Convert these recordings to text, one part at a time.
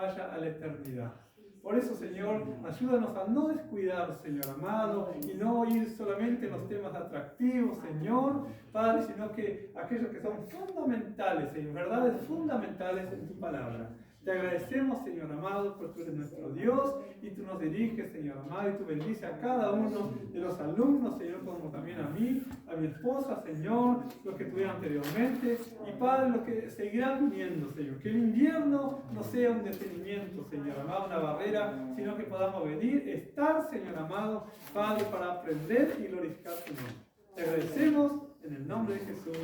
vaya a la eternidad. Por eso, Señor, ayúdanos a no descuidar, Señor amado, y no ir solamente en los temas atractivos, Señor, Padre, sino que aquellos que son fundamentales, Señor, verdades fundamentales en tu palabra. Te agradecemos, Señor amado, porque tú eres nuestro Dios y tú nos diriges, Señor amado, y tú bendices a cada uno de los alumnos, Señor, como también a mí, a mi esposa, Señor, los que tuvieron anteriormente, y Padre, los que seguirán viniendo, Señor. Que el invierno no sea un detenimiento, Señor amado, una barrera, sino que podamos venir, estar, Señor amado, Padre, para aprender y glorificar tu nombre. Te agradecemos en el nombre de Jesús.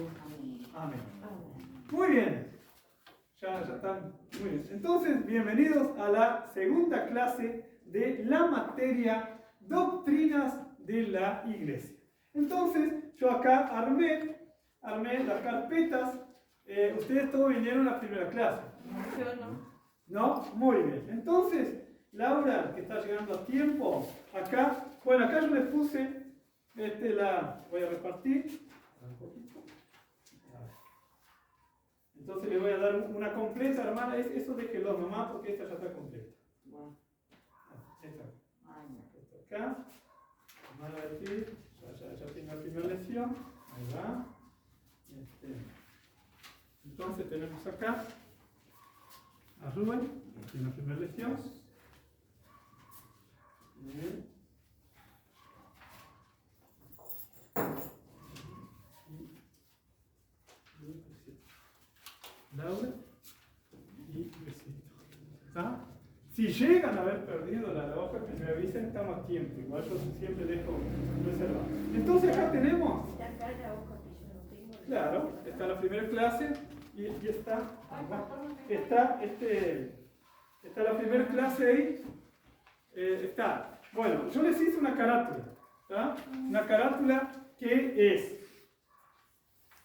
Amén. Muy bien. Ya están muy bien. Entonces, bienvenidos a la segunda clase de la materia Doctrinas de la Iglesia. Entonces, yo acá armé las carpetas. Ustedes todos vinieron a la primera clase. Yo no. ¿No? Muy bien. Entonces, Laura, que está llegando a tiempo, acá yo les puse, voy a repartir. Un poquito. Entonces le voy a dar una completa, hermana. Eso déjelo nomás porque esta ya está completa. Esta acá. Vamos a decir, ya tengo la primera lección. Ahí va. Entonces tenemos acá a Rubén, aquí en la primera lección. Bien. Laura y besito. ¿Está? Si llegan a haber perdido la hoja, que me avisen, estamos a tiempo. Igual yo siempre dejo reservado. Entonces acá tenemos. Está acá la hoja que yo no tengo. Claro, está la primera clase y está la primera clase ahí. Está. Bueno, yo les hice una carátula. ¿Tá? Una carátula que es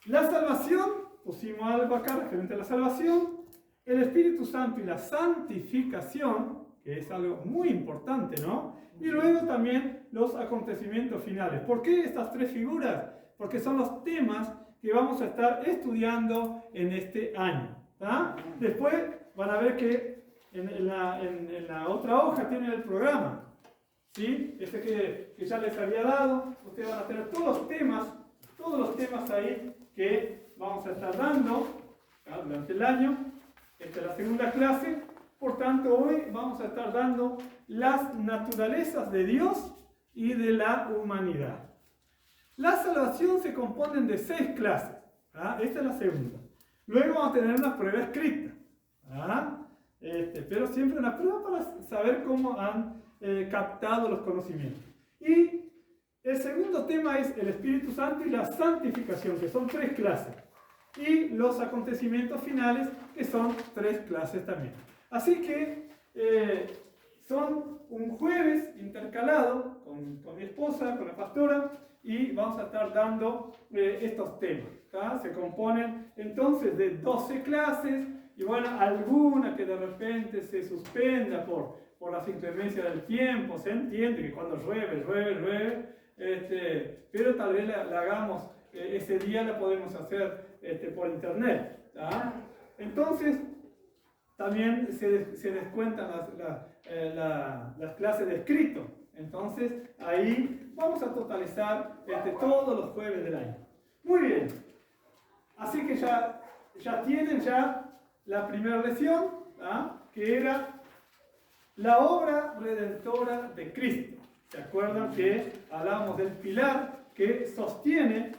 la salvación. Pusimos algo acá referente a la salvación, el Espíritu Santo y la santificación, que es algo muy importante, ¿no? Y luego también los acontecimientos finales. ¿Por qué estas tres figuras? Porque son los temas que vamos a estar estudiando en este año. ¿Tá? Después van a ver que en la otra hoja tienen el programa. ¿Sí? Que ya les había dado. Ustedes van a tener todos los temas ahí que vamos a estar dando durante el año. Esta es la segunda clase. Por tanto, hoy vamos a estar dando las naturalezas de Dios y de la humanidad. La salvación se compone de 6 clases. Esta es la segunda. Luego vamos a tener una prueba escrita. Pero siempre una prueba para saber cómo han captado los conocimientos. Y el segundo tema es el Espíritu Santo y la santificación, que son 3 clases. Y los acontecimientos finales, que son 3 clases también. Así que son un jueves intercalado con mi esposa, con la pastora, y vamos a estar dando estos temas. Se componen entonces de 12 clases, y bueno, alguna que de repente se suspenda por las inclemencias del tiempo. Se entiende que cuando llueve, pero tal vez la hagamos, ese día la podemos hacer por internet. Entonces, también se descuentan las clases de escrito. Entonces, ahí vamos a totalizar todos los jueves del año. Muy bien. Así que ya tienen la primera lección, que era la obra redentora de Cristo. ¿Se acuerdan que hablábamos del pilar que sostiene,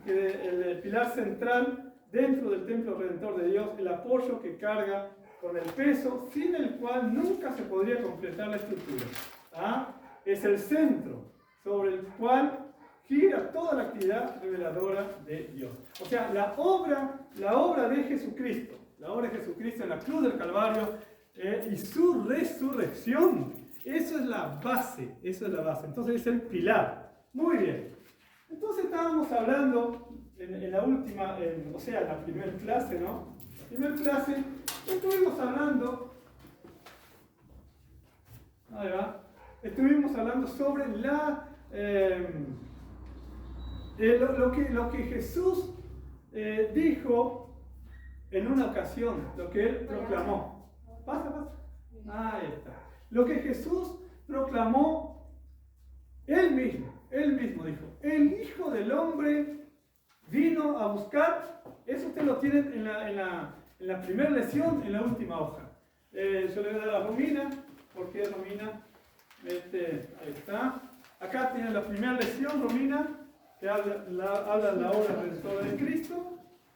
el pilar central dentro del templo redentor de Dios, el apoyo que carga con el peso, sin el cual nunca se podría completar la estructura? Es el centro sobre el cual gira toda la actividad reveladora de Dios. O sea, la obra de Jesucristo, en la cruz del Calvario, y su resurrección, eso es la base. Entonces es el pilar. Muy bien. Entonces estábamos hablando en la última, en la primera clase, ¿no? La primera clase estuvimos hablando, ahí va, sobre lo que Jesús dijo en una ocasión, lo que él proclamó. Pasa. Ahí está. Lo que Jesús proclamó él mismo dijo, el Hijo del Hombre vino a buscar, eso usted lo tienen en la primera lección, en la última hoja. Yo le voy a dar a Romina, porque Romina, ahí está. Acá tiene la primera lección, Romina, que habla de la obra redentora de Cristo.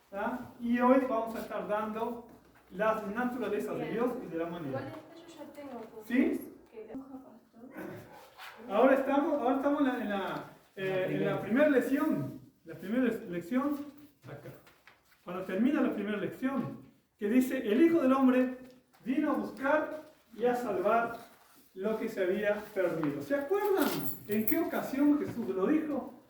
¿Tá? Y hoy vamos a estar dando las naturalezas de Dios y de la humanidad. Igual yo ya tengo. ¿Sí? Que Ahora estamos en la primera lección. La primera lección, acá. Cuando termina la primera lección, que dice, el Hijo del Hombre vino a buscar y a salvar lo que se había perdido. ¿Se acuerdan en qué ocasión Jesús lo dijo?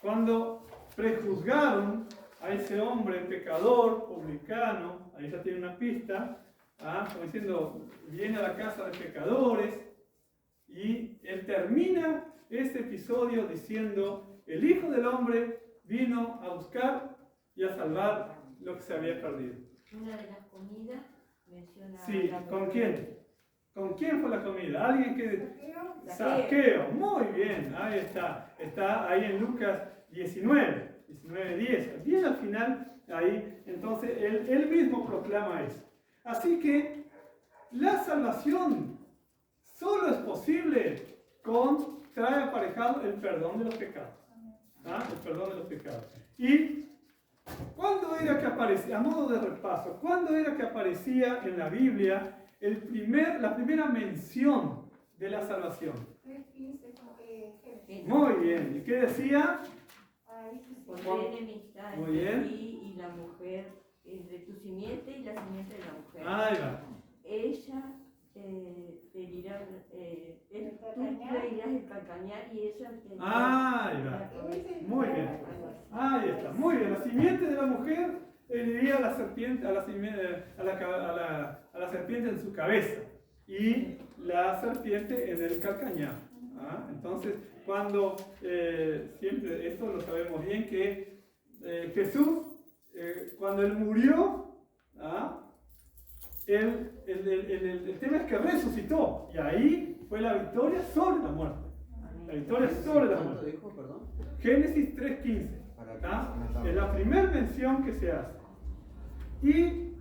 Cuando prejuzgaron a ese hombre pecador, publicano, ahí ya tiene una pista, como diciendo, viene a la casa de pecadores, y él termina ese episodio diciendo, el Hijo del Hombre vino a buscar y a salvar lo que se había perdido. Una de las comidas menciona... Sí, ¿con quién? ¿Con quién fue la comida? Alguien que... Zaqueo. Muy bien, ahí está. Está ahí en Lucas 19:10. Bien al final, ahí, entonces, él mismo proclama eso. Así que la salvación solo es posible trae aparejado el perdón de los pecados. El perdón de los pecados. Y ¿cuándo era que aparecía, a modo de repaso, cuándo era que aparecía en la Biblia la primera mención de la salvación? Muy bien. ¿Y qué decía? Pondré enemistad entre ti y la mujer, entre tu simiente y la simiente de la mujer. Ahí va. Ella te dirá, tú le dirás el calcañar y ella te dirá... Ahí va. Muy bien. Ahí está. Muy bien. La simiente de la mujer diría a la serpiente, a la serpiente en su cabeza y la serpiente en el calcañar. Entonces, cuando siempre, esto lo sabemos bien, que Jesús, cuando él murió, el tema es que resucitó, y ahí fue la victoria sobre la muerte. La victoria sobre la muerte. Dijo, perdón? Génesis 3:15. Es la primera mención que se hace. Y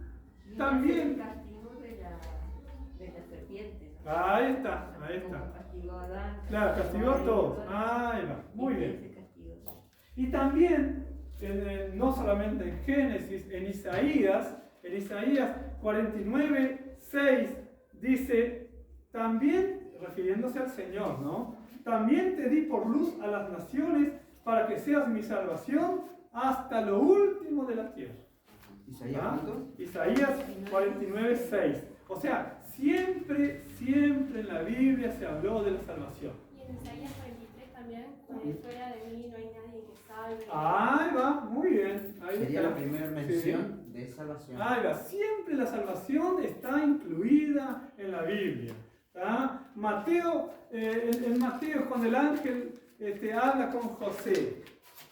también... el castigo de la serpiente, ¿no? Ahí está. Como castigó a Adán. Claro, castigó a todos. Ahí va. Muy bien. Y también, no solamente en Génesis, en Isaías 49:6 dice, también, refiriéndose al Señor, ¿no? También te di por luz a las naciones para que seas mi salvación hasta lo último de la tierra. ¿Isaías cuánto? Isaías 49:6. O sea, siempre en la Biblia se habló de la salvación. Y en Isaías 43 también, fuera de mí no hay nadie que salve. Ahí va, muy bien. Ahí Sería está. la primera mención de salvación. Ahí va, siempre la salvación está incluida en la Biblia. Mateo, en Mateo, cuando el ángel habla con José,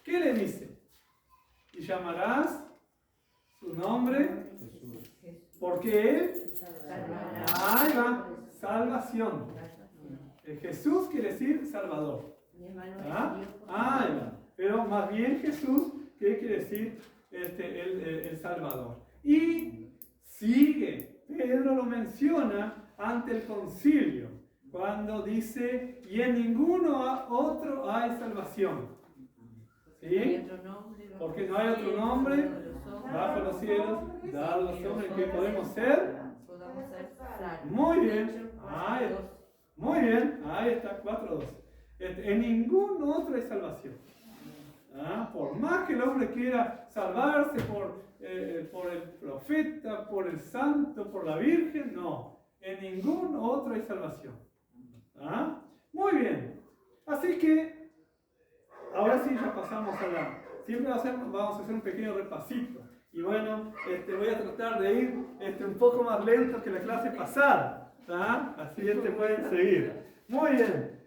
¿qué le dice? Y llamarás su nombre, porque él, ahí va, salvación. Jesús quiere decir Salvador. Ahí va. Pero más bien Jesús, ¿qué quiere decir el Salvador? Y sigue, Pedro lo menciona ante el concilio, cuando dice, y en ninguno otro hay salvación. ¿Sí? Porque no hay otro nombre bajo los cielos, dado los hombres que podemos ser. Muy bien. Muy bien, ahí está, 4:2. En ningún otro hay salvación. Por más que el hombre quiera salvarse por el profeta, por el santo, por la virgen, no. En ningún otro hay salvación. Muy bien. Así que, ahora sí ya pasamos a siempre vamos a hacer un pequeño repasito. Y bueno, voy a tratar de ir un poco más lento que la clase pasada. Así pueden seguir. Muy bien.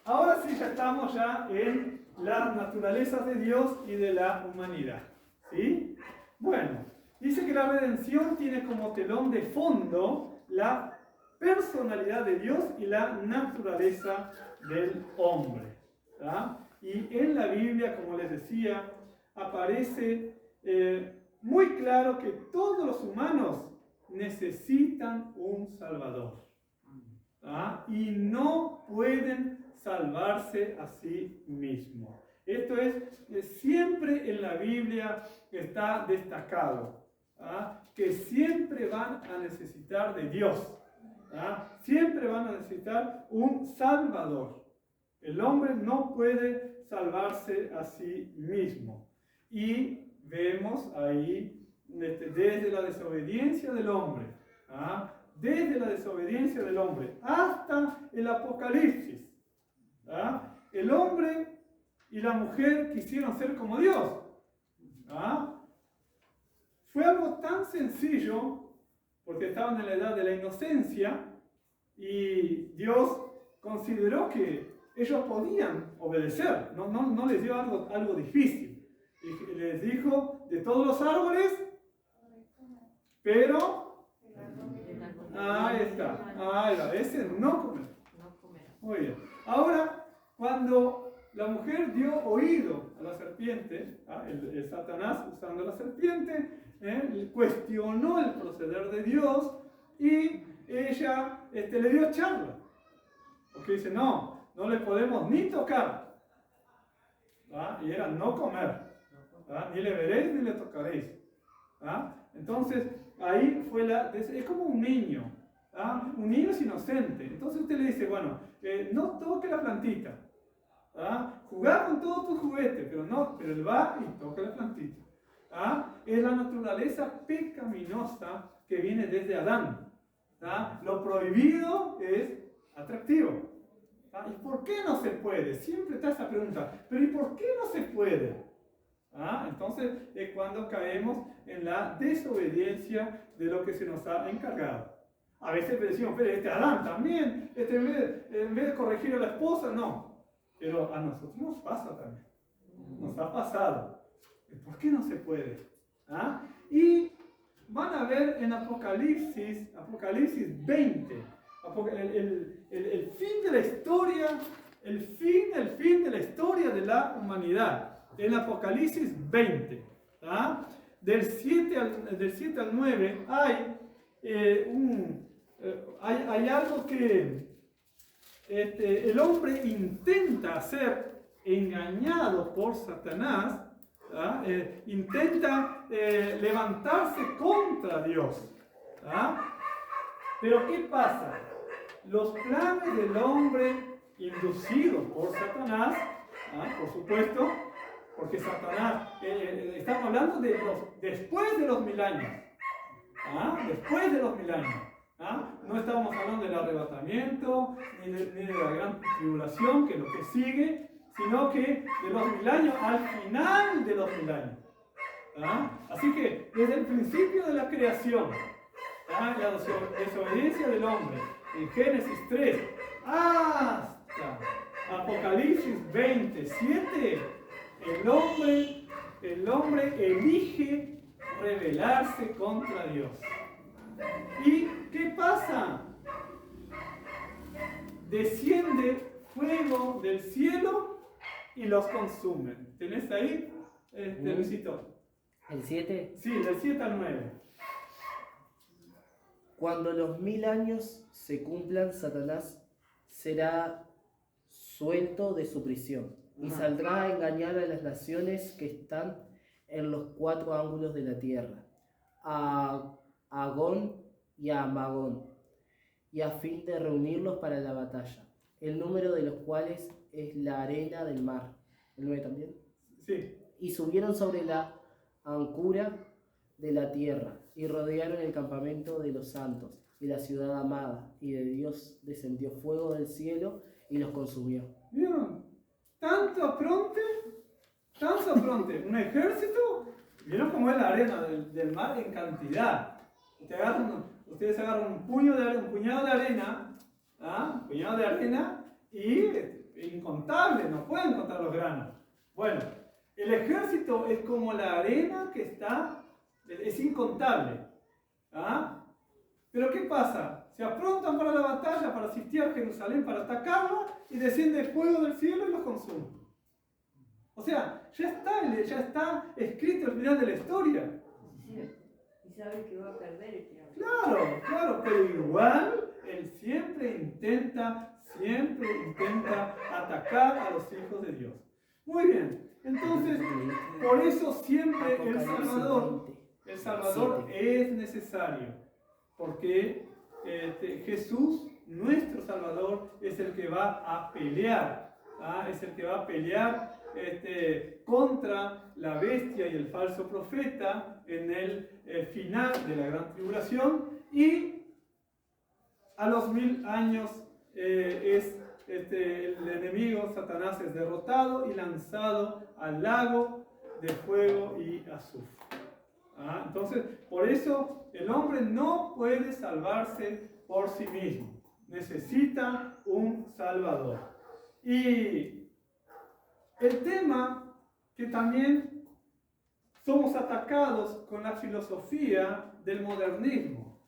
Ahora sí ya estamos en las naturalezas de Dios y de la humanidad. ¿Sí? Bueno, Dice que la redención tiene como telón de fondo la personalidad de Dios y la naturaleza del hombre. ¿Tá? Y en la Biblia, como les decía, aparece muy claro que todos los humanos necesitan un Salvador. ¿Tá? Y no pueden salvarse a sí mismos. Esto es siempre en la Biblia está destacado. ¿Ah? Que siempre van a necesitar de Dios. ¿Ah? Siempre van a necesitar un Salvador. El hombre no puede salvarse a sí mismo. Y vemos ahí desde la desobediencia del hombre, ¿ah? Desde la desobediencia del hombre hasta el Apocalipsis, ¿ah? El hombre y la mujer quisieron ser como Dios. ¿Ah? Fue algo tan sencillo, porque estaban en la edad de la inocencia, y Dios consideró que ellos podían obedecer, no les dio algo difícil. Y les dijo, de todos los árboles, pero... Ahí está, ese no comer. Muy bien. Ahora, cuando la mujer dio oído a la serpiente, el Satanás usando la serpiente, cuestionó el proceder de Dios y ella le dio charla. Porque dice, no le podemos ni tocar. ¿Ah? Y era no comer. ¿Ah? Ni le veréis ni le tocaréis. ¿Ah? Entonces, ahí fue es como un niño. ¿Ah? Un niño es inocente. Entonces usted le dice, bueno, no toque la plantita. ¿Ah? Jugar con todos tus juguetes, pero él va y toca la plantita. ¿Ah? Es la naturaleza pecaminosa que viene desde Adán. ¿Ah? Lo prohibido es atractivo. ¿Ah? ¿Y por qué no se puede? Siempre está esa pregunta. ¿Pero y por qué no se puede? ¿Ah? Entonces es cuando caemos en la desobediencia de lo que se nos ha encargado. A veces decimos, pero Adán también, en vez de corregir a la esposa, no. Pero a nosotros nos pasa también. Nos ha pasado. ¿Por qué no se puede? ¿Ah? Y van a ver en Apocalipsis 20, el fin de la historia, el fin de la historia de la humanidad. En Apocalipsis 20, ¿ah? Del 7 al 9 hay algo que el hombre intenta hacer, engañado por Satanás, ¿ah? Intenta levantarse contra Dios. ¿Ah? Pero ¿qué pasa? Los planes del hombre inducidos por Satanás, ¿ah? Por supuesto, porque Satanás, estamos hablando de después de los 1000 años. ¿Ah? Después de los 1000 años. ¿Ah? No estamos hablando del arrebatamiento, ni de la gran tribulación, que es lo que sigue, sino que de los 1000 años al final de los 1000 años. ¿Ah? Así que desde el principio de la creación, ¿ah? La desobediencia del hombre, en Génesis 3, hasta Apocalipsis 27, el hombre elige rebelarse contra Dios. ¿Y qué pasa? Desciende fuego del cielo y los consume. ¿Tenés ahí, Luisito? ¿El 7? Sí, del 7 al 9. Cuando los 1000 años se cumplan, Satanás será suelto de su prisión y saldrá a engañar a las naciones que están en los 4 ángulos de la tierra, a Agón y a Magón, y a fin de reunirlos para la batalla, el número de los cuales es la arena del mar. ¿El 9 también? Sí. Y subieron sobre la ancura de la tierra, y rodearon el campamento de los santos, y la ciudad amada, y de Dios descendió fuego del cielo, y los consumió. ¿Vieron? Tanto pronto, un ejército. ¿Vieron cómo es la arena del mar en cantidad? Ustedes agarran un puñado de arena, ¿ah? Un puñado de arena, y incontable, no pueden contar los granos. Bueno, el ejército es como la arena que está es incontable. ¿Ah? Pero ¿qué pasa? Se aprontan para la batalla, para asistir a Jerusalén, para atacarla, y desciende fuego del cielo y los consume. O sea, ya está escrito el final de la historia. Y sabe que va a perder el diablo. Claro, pero igual él siempre intenta atacar a los hijos de Dios. Muy bien, entonces, por eso siempre el Salvador es necesario, porque Jesús, nuestro Salvador, es el que va a pelear, es el que va a pelear contra la bestia y el falso profeta en el final de la gran tribulación, y a los 1000 años el enemigo Satanás es derrotado y lanzado al lago de fuego y azufre. Entonces, por eso el hombre no puede salvarse por sí mismo, necesita un Salvador. Y el tema que también somos atacados con la filosofía del modernismo.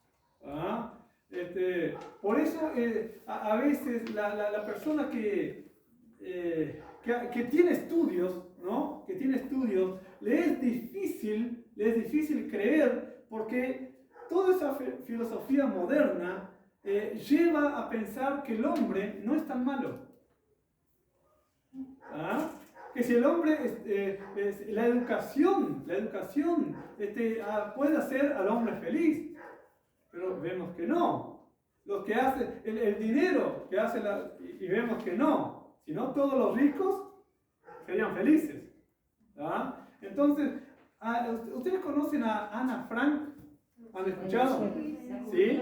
Por eso a veces la persona que tiene estudios, ¿no? Que tiene estudios, le es difícil creer, porque toda esa filosofía moderna lleva a pensar que el hombre no es tan malo. Que si el hombre, la educación puede hacer al hombre feliz. Pero vemos que no. Lo que hace, el dinero que hace, y vemos que no. Si no, todos los ricos serían felices. Entonces, ¿ustedes conocen a Ana Frank? ¿Han escuchado? ¿Sí?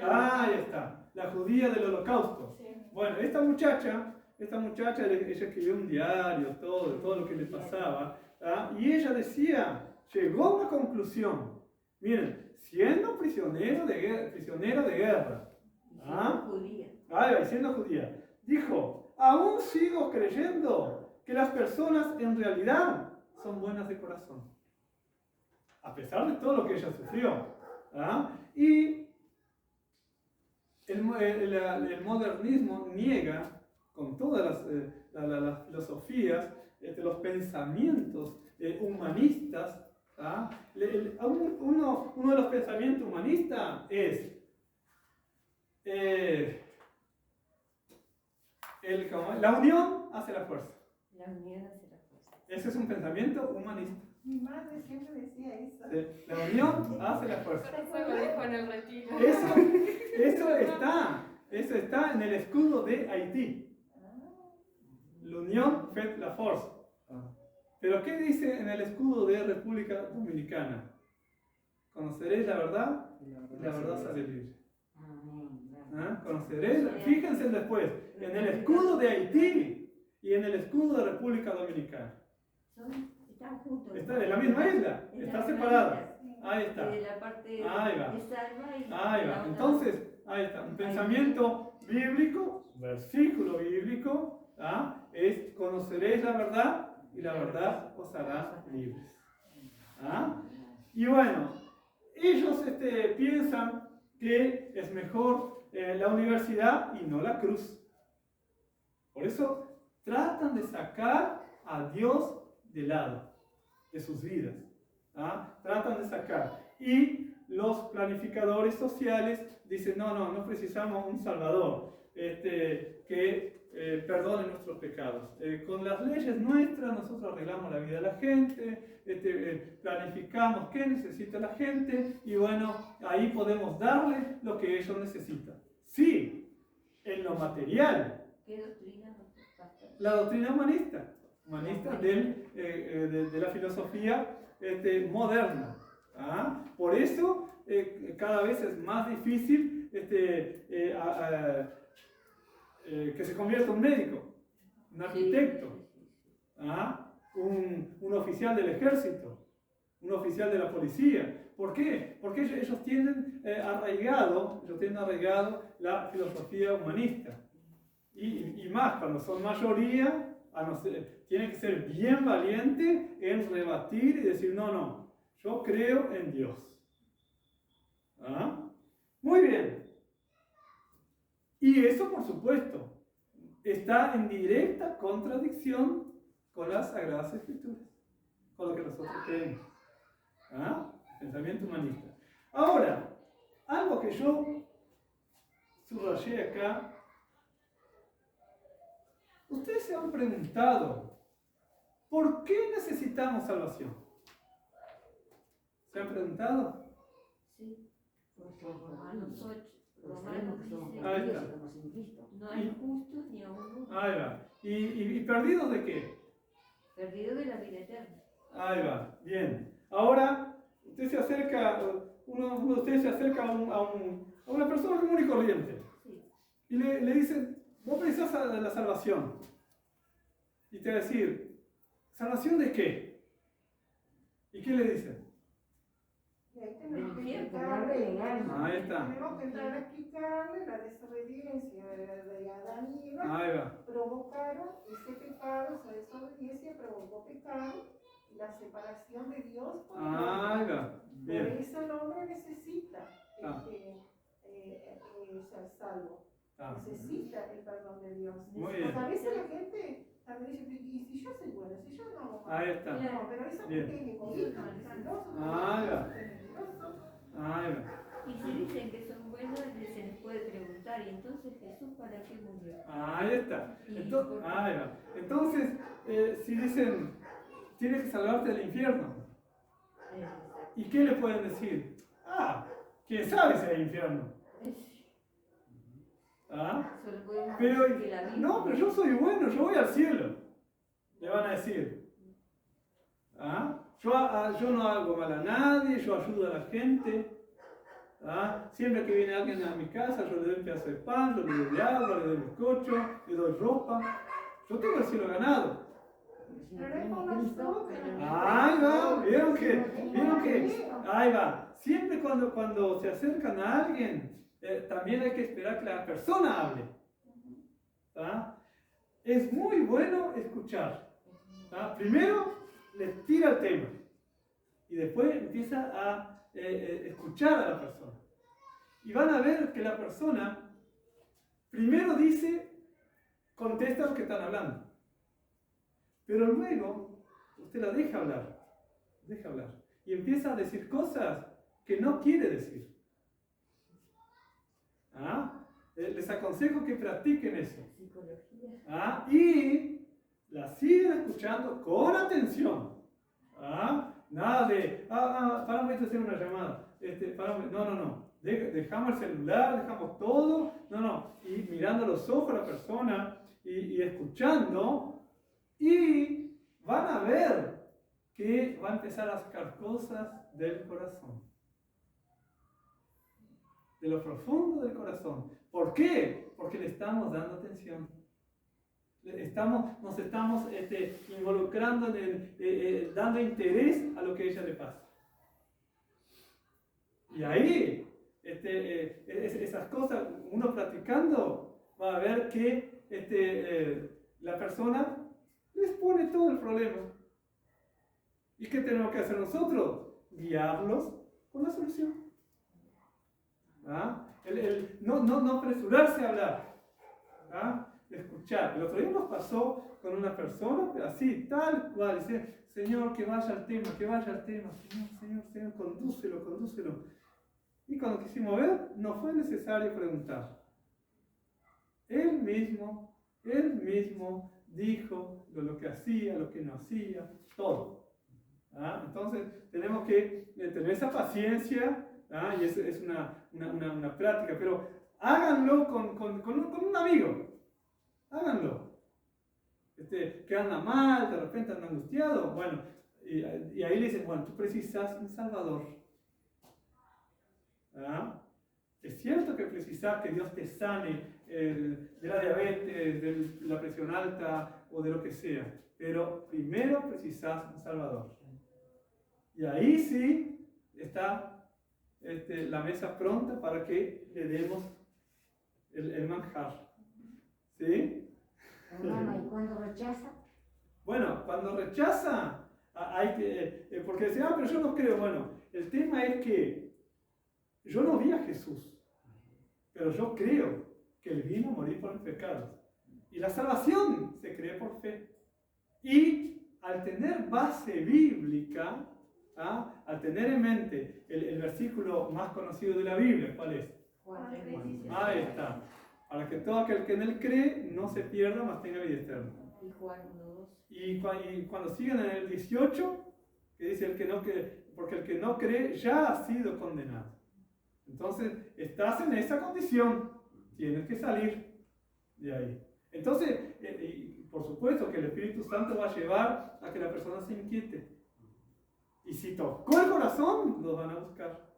Ahí está. La judía del Holocausto. Bueno, esta muchacha, ella escribió un diario, todo lo que le pasaba. Y ella llegó a una conclusión. Miren, siendo prisionera de guerra, siendo judía, dijo: aún sigo creyendo que las personas en realidad son buenas de corazón, a pesar de todo lo que ella sufrió. Y el modernismo niega con todas las filosofías, los pensamientos humanistas. Uno de los pensamientos humanistas es la unión hace la fuerza. La unión hace la fuerza. Ese es un pensamiento humanista. Mi madre siempre decía eso. La unión hace la fuerza. Eso lo dijo en el retiro. Eso está en el escudo de Haití. L'union fait la force. Pero ¿qué dice en el escudo de República Dominicana? Conoceréis la verdad y la verdad os haré libre. Conoceréis, fíjense después, en el escudo de Haití y en el escudo de República Dominicana. Están juntos. Está de la misma isla, está separada. Ahí está. De la parte Ahí va. de salva y Ahí va. Entonces, ahí está. Un pensamiento bíblico, versículo bíblico, es: conoceréis la verdad y la verdad os hará libres. Y bueno, ellos piensan que es mejor la universidad y no la cruz. Por eso tratan de sacar a Dios de lado de sus vidas. Tratan de sacar. Y los planificadores sociales dicen: no precisamos un Salvador que perdone nuestros pecados. Con las leyes nuestras nosotros arreglamos la vida de la gente, planificamos qué necesita la gente, y bueno, ahí podemos darle lo que ellos necesitan. Sí, en lo material. ¿Qué doctrina? La doctrina humanista de la filosofía moderna. Por eso cada vez es más difícil que se convierta un médico, un arquitecto, un oficial del ejército, un oficial de la policía. ¿Por qué? Porque ellos tienen arraigado la filosofía humanista. Y más, cuando son mayoría, tienen que ser bien valientes en rebatir y decir: no, Yo creo en Dios. ¿Ah? Muy bien. Y eso, por supuesto, está en directa contradicción con las Sagradas Escrituras, con lo que nosotros creemos. ¿Ah? Pensamiento humanista. Ahora, algo que yo subrayé acá. Ustedes se han preguntado, ¿por qué necesitamos salvación? ¿Se han preguntado? Sí, porque Romanos 8, Romanos dice, Ahí está. no hay justo ni aún uno, Ahí va. ¿Y perdidos de qué? perdido de la vida eterna. Ahí va. Bien. Ahora, usted se acerca, uno de ustedes se acerca a una persona común y corriente. Sí. Y le dicen, vos precisás de la salvación. Y te va a decir, ¿salvación de qué? ¿Y qué le dicen? Y ahí tenemos que Ahí está. Tenemos que entrar a explicarle la desobediencia de Adán y Eva. Ahí va. Provocaron ese pecado, esa desobediencia provocó pecado y la separación de Dios por el Ahí hombre. va. Por Bien. eso el hombre necesita Ah. ser salvo. Ah. Necesita el perdón de Dios. Muy bien. Porque a veces la gente también dice, ¿y si yo soy bueno? Si yo no hago mal? Ahí está. No, pero eso Bien. porque es egoísta, mentiroso, Ahí va. mentiroso. Ahí va. Y si dicen que son buenos, se les puede preguntar, ¿y entonces Jesús para qué murió? Ahí está. Y Entonces, por- ahí va. Entonces, si dicen, tienes que salvarte del infierno, ¿y qué le pueden decir? Ah, ¿quién sabe si hay infierno? ¿Ah? Solo podemos Pero, decir que la Biblia- no, pero yo soy bueno, yo voy al cielo. Le van a decir. ¿Ah? Yo no hago mal a nadie, yo ayudo a la gente. ¿Ah? Siempre que viene alguien a mi casa, yo le doy un pedazo de pan, yo le doy agua, le doy bizcocho, le doy ropa. Yo tengo el cielo ganado. Pero es por nosotros. Ahí va, vieron que, ahí va. Siempre cuando se acercan a alguien, también hay que esperar que la persona hable. ¿Ah? Es muy bueno escuchar. ¿Ah? Primero les tira el tema y después empieza a escuchar a la persona. Y van a ver que la persona primero contesta lo que están hablando. Pero luego usted la deja hablar. Y empieza a decir cosas que no quiere decir. ¿Ah? Les aconsejo que practiquen eso. Psicología. ¿Ah? Y la siguen escuchando con atención. ¿Ah? Nada de, paramos a hacer una llamada. No. Dejamos el celular, dejamos todo. No. Y mirando a los ojos a la persona y escuchando. Y van a ver que va a empezar a sacar cosas del corazón. De lo profundo del corazón. ¿Por qué? Porque le estamos dando atención. Nos estamos involucrando, dando interés a lo que a ella le pasa. Y ahí, esas cosas, uno practicando, va a ver que la persona les pone todo el problema. ¿Y qué tenemos que hacer nosotros? Guiarlos con la solución. ¿Ah? No apresurarse a hablar. ¿Ah? Escuchar. El otro día nos pasó con una persona, así, tal cual, dice, Señor, que vaya al tema, Señor, condúcelo. Y cuando quisimos ver, no fue necesario preguntar. Él mismo dijo lo que hacía, lo que no hacía, todo. ¿Ah? Entonces, tenemos que tener esa paciencia, ¿ah? Y es una práctica, pero háganlo con un amigo. Háganlo. Que anda mal, de repente anda angustiado. Bueno, y ahí le dicen, bueno, tú precisas un Salvador. ¿Ah? Es cierto que precisas que Dios te sane de la diabetes, de la presión alta o de lo que sea. Pero primero precisas un Salvador. Y ahí sí está la mesa pronta para que le demos el manjar. ¿Sí? Hermano, ¿y cuando rechaza? Bueno, cuando rechaza, Porque decía, pero yo no creo. Bueno, el tema es que yo no vi a Jesús, pero yo creo que Él vino a morir por los pecados. Y la salvación se cree por fe. Y al tener base bíblica, al tener en mente el versículo más conocido de la Biblia, ¿cuál es? Juan 3:17. Ahí está. Para que todo aquel que en Él cree no se pierda, mas tenga vida eterna. Y Juan 1:2. Y cuando siguen en el 18, que dice el que no cree, porque el que no cree ya ha sido condenado. Entonces, estás en esa condición, tienes que salir de ahí. Entonces, por supuesto que el Espíritu Santo va a llevar a que la persona se inquiete. Y si tocó el corazón, los van a buscar.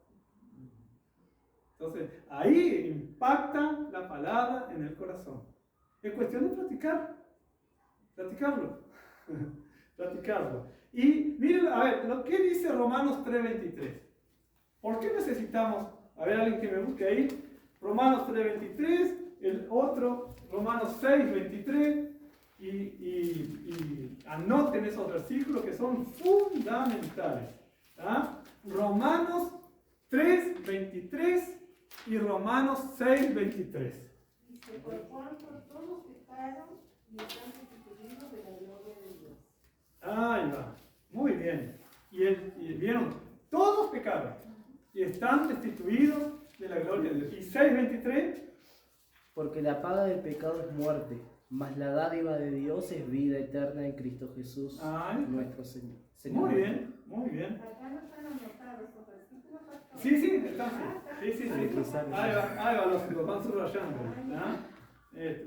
Entonces, ahí impacta la palabra en el corazón. Es cuestión de practicarlo. Y miren, a ver, lo que dice Romanos 3:23. ¿Por qué necesitamos? A ver, alguien que me busque ahí. Romanos 3:23, el otro, Romanos 6:23. Y anoten esos versículos que son fundamentales. Romanos 3:23 y Romanos 6:23. Dice, por cuanto todos pecaron y están destituidos de la gloria de Dios. Ahí va, muy bien. Y vieron, todos pecaron y están destituidos de la gloria de Dios. Y 6:23. Porque la paga del pecado es muerte, mas la dádiva de Dios es vida eterna en Cristo Jesús, nuestro Señor. Muy bien, muy bien. Acá no están anotados estos versículos, pastor. Sí, están sí. Ahí va, los van subrayando.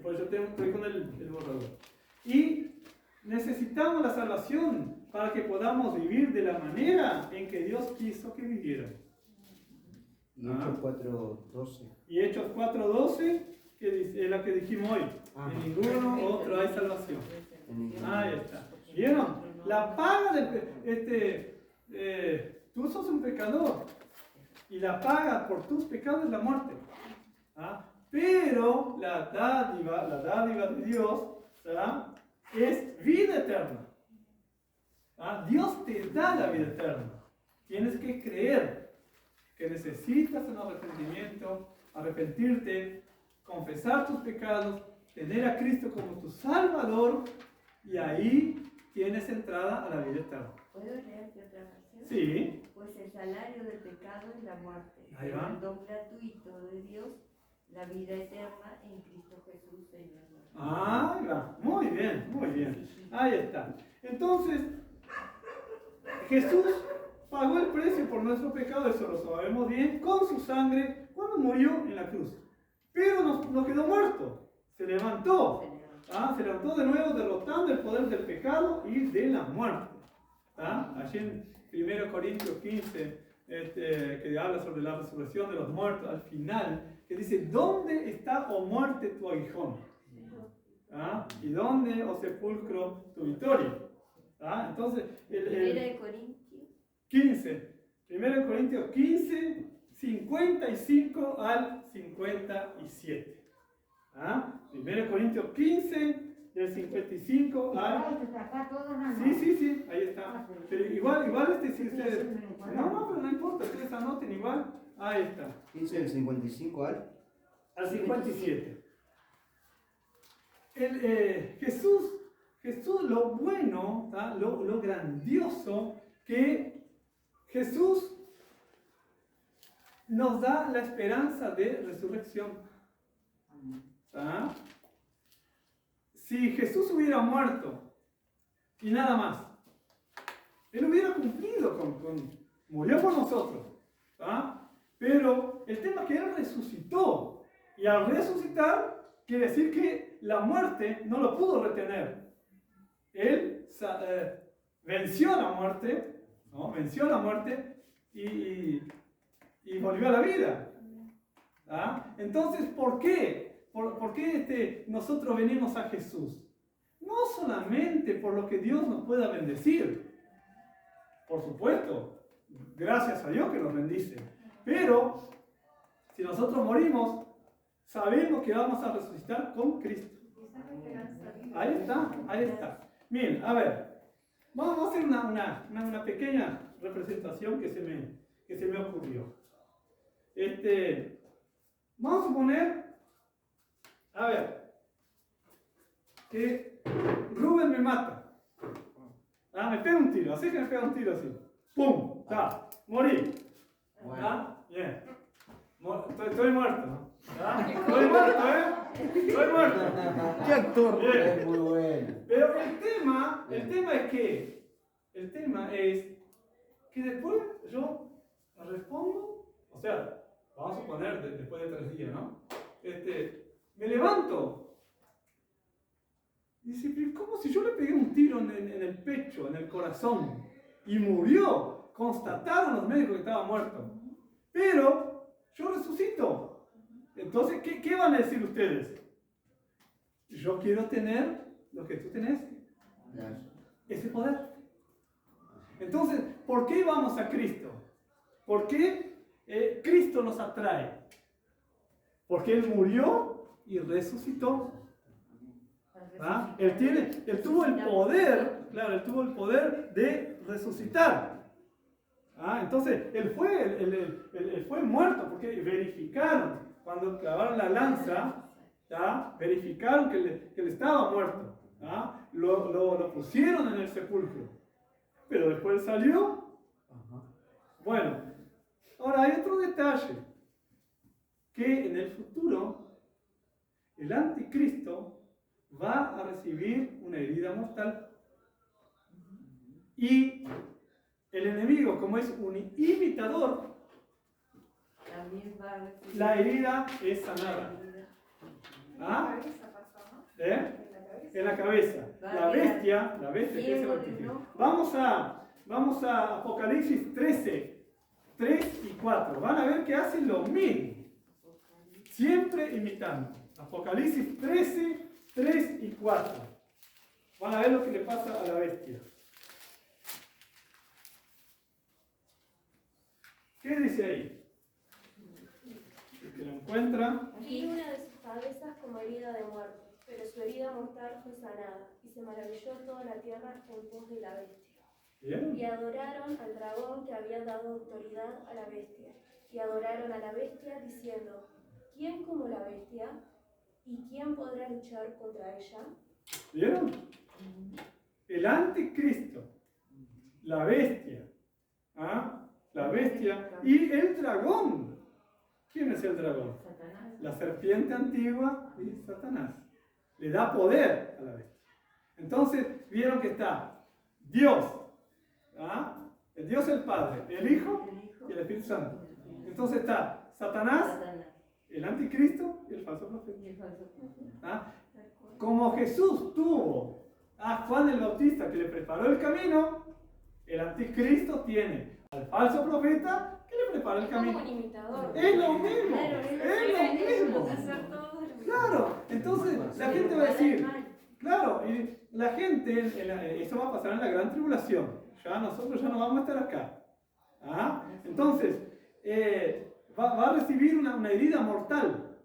Pues yo estoy con el borrador. Y necesitamos la salvación para que podamos vivir de la manera en que Dios quiso que viviéramos. Y Hechos 4:12. Y Hechos 4:12, que es la que dijimos hoy. En ninguno otro hay salvación. Ahí está. ¿Vieron? La paga tú sos un pecador. Y la paga por tus pecados es la muerte. Pero la dádiva de Dios es vida eterna. Dios te da la vida eterna. Tienes que creer que necesitas un arrepentimiento, arrepentirte, confesar tus pecados, tener a Cristo como tu Salvador, y ahí tienes entrada a la vida eterna. ¿Puedo leerte otra versión? Sí. Pues el salario del pecado es la muerte, Ahí pero va. el don gratuito de Dios, la vida eterna en Cristo Jesús, Señor nuestro. Ahí va. Muy bien. Ahí está. Entonces, Jesús pagó el precio por nuestro pecado, eso lo sabemos bien, con su sangre cuando murió en la cruz. Pero no quedó muerto, se levantó. Se levantó de nuevo derrotando el poder del pecado y de la muerte. Allí en 1 Corintios 15, que habla sobre la resurrección de los muertos, al final, que dice, ¿dónde está, oh muerte, tu aguijón? ¿Y dónde, oh sepulcro, tu victoria? Entonces, 1 Corintios 15, 1 Corintios 15, 55 al 57. 1 Corintios 15, del 55 al... Sí, ahí está. Pero igual si ustedes... No, pero no importa, ustedes anoten igual. Ahí está. 15 del 55 al 57. Jesús, lo bueno, lo grandioso, que Jesús nos da la esperanza de resurrección. Si Jesús hubiera muerto y nada más, Él hubiera cumplido murió por nosotros. Pero el tema es que Él resucitó, y al resucitar quiere decir que la muerte no lo pudo retener. Él venció la muerte, y volvió a la vida. Entonces, ¿por qué? ¿Por qué nosotros venimos a Jesús? No solamente por lo que Dios nos pueda bendecir, por supuesto, gracias a Dios que nos bendice, pero si nosotros morimos, sabemos que vamos a resucitar con Cristo. Ahí está. Miren, a ver, vamos a hacer una pequeña representación que se me ocurrió. Vamos a suponer, a ver, que Rubén me mata. Me pega un tiro, así que me pega un tiro así. ¡Pum! Morí. Bien. Estoy muerto, ¿no? Estoy muerto, Estoy muerto. ¡Qué actor! Bien. Es muy bueno. Pero el tema es que después yo respondo, o sea, vamos a suponer después de 3 días, ¿no? Me levanto. Y dice, pero ¿cómo si yo le pegué un tiro en el pecho, en el corazón, y murió? Constataron los médicos que estaba muerto. Pero yo resucito. Entonces, ¿qué van a decir ustedes? Yo quiero tener lo que tú tenés. Ese poder. Entonces, ¿por qué vamos a Cristo? ¿Por qué Cristo nos atrae? Porque Él murió y resucitó. Él tuvo el poder, claro, Él tuvo el poder de resucitar. Entonces, Él fue muerto porque verificaron, cuando clavaron la lanza, verificaron que él estaba muerto. Lo pusieron en el sepulcro. Pero después salió. Bueno, ahora hay otro detalle, que en el futuro el anticristo va a recibir una herida mortal y el enemigo, como es un imitador, También va a recibir la herida es sanada. En la cabeza. La bestia que se rectifica. Vamos a Apocalipsis 13, 3 y 4. Van a ver que hacen lo mismo. Siempre imitando. Apocalipsis 13, 3 y 4. Van a ver lo que le pasa a la bestia. ¿Qué dice ahí? El que lo encuentra. Vi una de sus cabezas como herida de muerte, pero su herida mortal fue sanada, y se maravilló toda la tierra en pos de la bestia. Bien. Y adoraron al dragón que había dado autoridad a la bestia. Y adoraron a la bestia diciendo, ¿quién como la bestia? ¿Y quién podrá luchar contra ella? ¿Vieron? El anticristo, la bestia, la bestia y el dragón. ¿Quién es el dragón? Satanás. La serpiente antigua y Satanás. Le da poder a la bestia. Entonces, vieron que está Dios, el Dios el Padre, el Hijo y el Espíritu Santo. Entonces está Satanás, el anticristo y el falso profeta. Y el falso profeta. Como Jesús tuvo a Juan el Bautista que le preparó el camino, el anticristo tiene al falso profeta que le prepara el Es como camino. un imitador. Es lo mismo, Claro, es lo mismo. Hacer todo lo mismo. Claro, entonces la gente va a decir, claro, y la gente, eso va a pasar en la gran tribulación. Nosotros ya no vamos a estar acá. Entonces, va a recibir una herida mortal.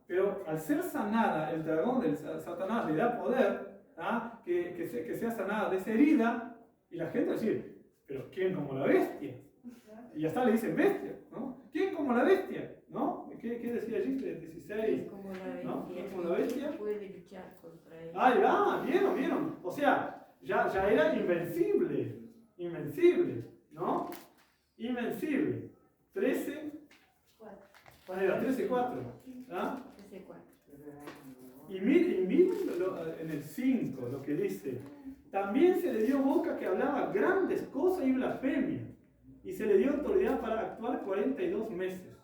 Pero al ser sanada, el dragón del Satanás le da poder que sea sanada de esa herida, y la gente va a decir, pero ¿quién como la bestia? Y hasta le dicen bestia, ¿no? ¿Quién como la bestia? ¿No? ¿Qué decía allí? 16. Como la bestia. ¿No? Como la bestia. Puede luchar contra él. Ahí va, vieron. O sea, ya era invencible, ¿no? Invencible. 13, ¿cuál era? 13:4. Ese 4. Y miren en el 5 lo que dice. También se le dio boca que hablaba grandes cosas y blasfemia. Y se le dio autoridad para actuar 42 meses.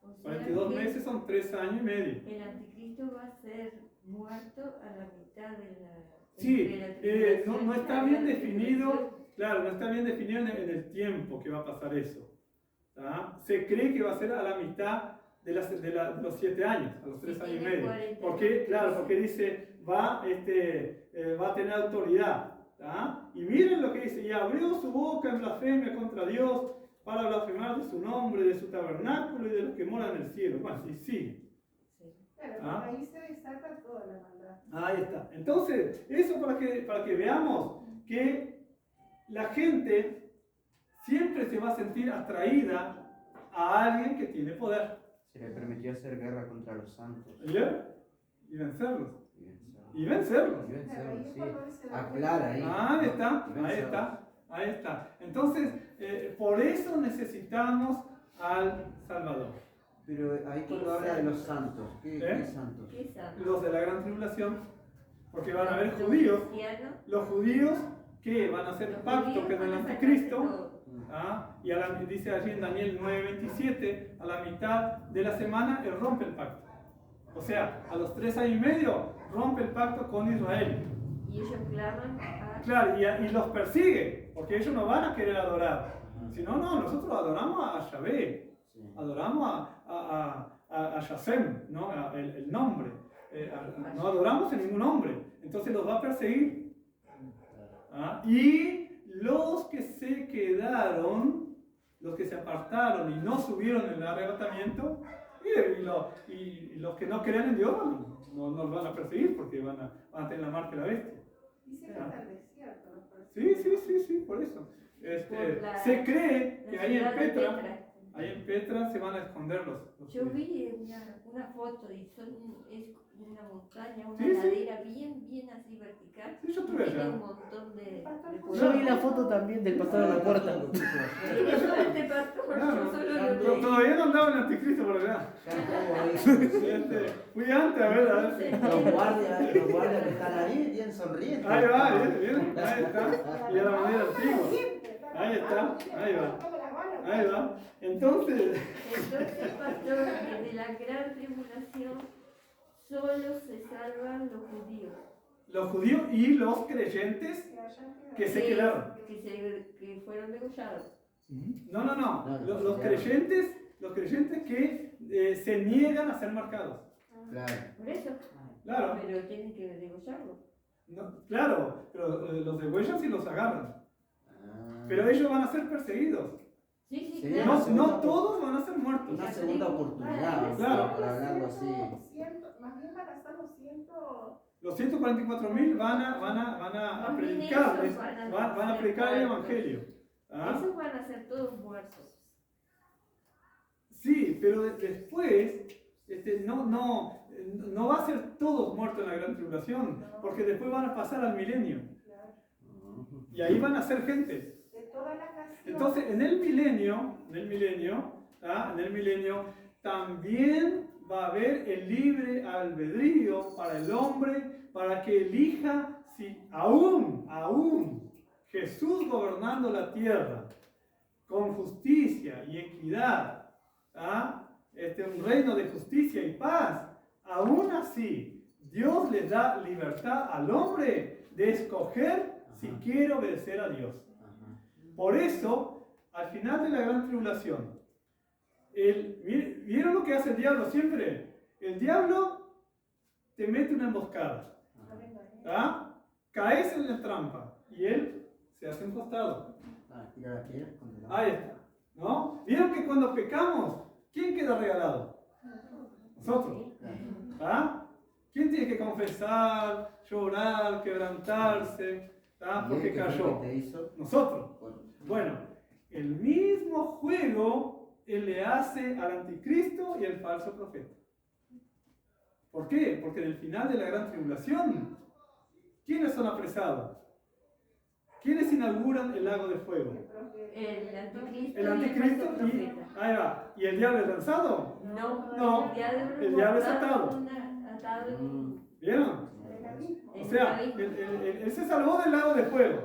O sea 42 que meses son 3 años y medio. el anticristo va a ser muerto a la mitad de la... Sí, entre la tribulación no y está la bien gran definido, tribulación. claro, no está bien definido en el tiempo que va a pasar eso. Se cree que va a ser a la mitad de los 7 años, a los 3 Si años y tiene medio. 40. Porque, claro, porque dice, va a tener autoridad. Y miren lo que dice, y abrió su boca en blasfemia contra Dios para blasfemar de su nombre, de su tabernáculo y de los que moran en el cielo. Bueno, y sigue. Claro, ahí se desata toda la maldad. Ahí está. Entonces, eso para que veamos que la gente siempre se va a sentir atraída a alguien que tiene poder. Se le permitió hacer guerra contra los santos. ¿Ya? Y vencerlos. Y Y vencerlos. vencerlos, sí. Aclara ahí. Ahí está, Y vencerlos. ahí está, ahí está. Entonces, por eso necesitamos al Salvador. Pero ahí cuando habla de los santos, ¿qué santos? ¿Qué santo? Los de la gran tribulación, porque van a haber judíos, cristianos, los judíos que van a hacer los pacto judíos con el van a sacar anticristo. todo. Y dice allí en Daniel 9:27, a la mitad de la semana él rompe el pacto. O sea, a los 3 años y medio rompe el pacto con Israel. Y ellos claman a... Claro, y los persigue, porque ellos no van a querer adorar. Si no, nosotros adoramos a Yahvé, Sí. adoramos a Yasem, ¿no? El nombre. No adoramos a ningún hombre. Entonces los va a perseguir. Y los que se quedaron, los que se apartaron y no subieron en el arrebatamiento, y los que no crean en Dios no los van a perseguir porque van a tener la marca de la bestia. Dice que hasta el desierto los persigue. Sí, por eso. Por la- Se cree que la ahí en ciudad de Petra, ahí en Petra se van a esconder los Yo judíos. vi una foto y es una montaña, una Sí, sí. ladera bien así vertical. Sí, yo estuve Tiene allá. un montón de Yo vi la foto también del pastor de la puerta. Tiene suerte, pastor, Claro. yo solo Ya lo Pero leí. todavía no andaba el anticristo por allá. Ya estuvo ahí. Fui antes a ver. Los guardias que están ahí, bien sonrientes. Ahí va, bien, ahí está. Y a la manera antigua. Siempre, Ahí está, ahí va. como las balas. Ahí va. Entonces, Entonces, pastor, de la gran tribulación solo se salvan los judíos. los judíos y los creyentes que se quedaron. Que fueron degollados. No. Los creyentes que se niegan a ser marcados. Claro. Por eso. Claro. Pero tienen que degollarlos. Claro, pero los degüellan y los agarran. Ah. Pero ellos van a ser perseguidos. Sí, Sí, claro. No todos van a ser muertos. Una segunda oportunidad, Claro. para hablarlo así. Más bien van a estar los 100. Los 144.000 van a predicarles, van a predicar el evangelio. Esos van a ser todos muertos. Sí, pero después no va a ser todos muertos en la gran tribulación, porque después van a pasar al milenio. Y ahí van a ser gentes. De toda la nación. Entonces, en el milenio, también va a haber el libre albedrío para el hombre, para que elija si aún Jesús gobernando la tierra con justicia y equidad, un reino de justicia y paz, aún así Dios les da libertad al hombre de escoger si quiere obedecer a Dios. Por eso, al final de la gran tribulación, ¿vieron lo que hace el diablo siempre? El diablo te mete una emboscada. Caes en la trampa y él se hace un costado. Tira la piedra, condenado. Ahí está. ¿No? ¿Vieron que cuando pecamos, quién queda regalado? Nosotros. ¿Quién tiene que confesar, llorar, quebrantarse? Porque cayó. ¿Qué te hizo? Nosotros. Bueno, el mismo juego él le hace al anticristo y al falso profeta. ¿Por qué? Porque en el final de la gran tribulación, ¿quiénes son apresados? ¿Quiénes inauguran el lago de fuego? El anticristo. El y anticristo falso y, profeta. ahí va. ¿Y el diablo es lanzado? No, el diablo es atado. Atado en- ¿Vieron? en O sea, el abismo. él se salvó del lago de fuego,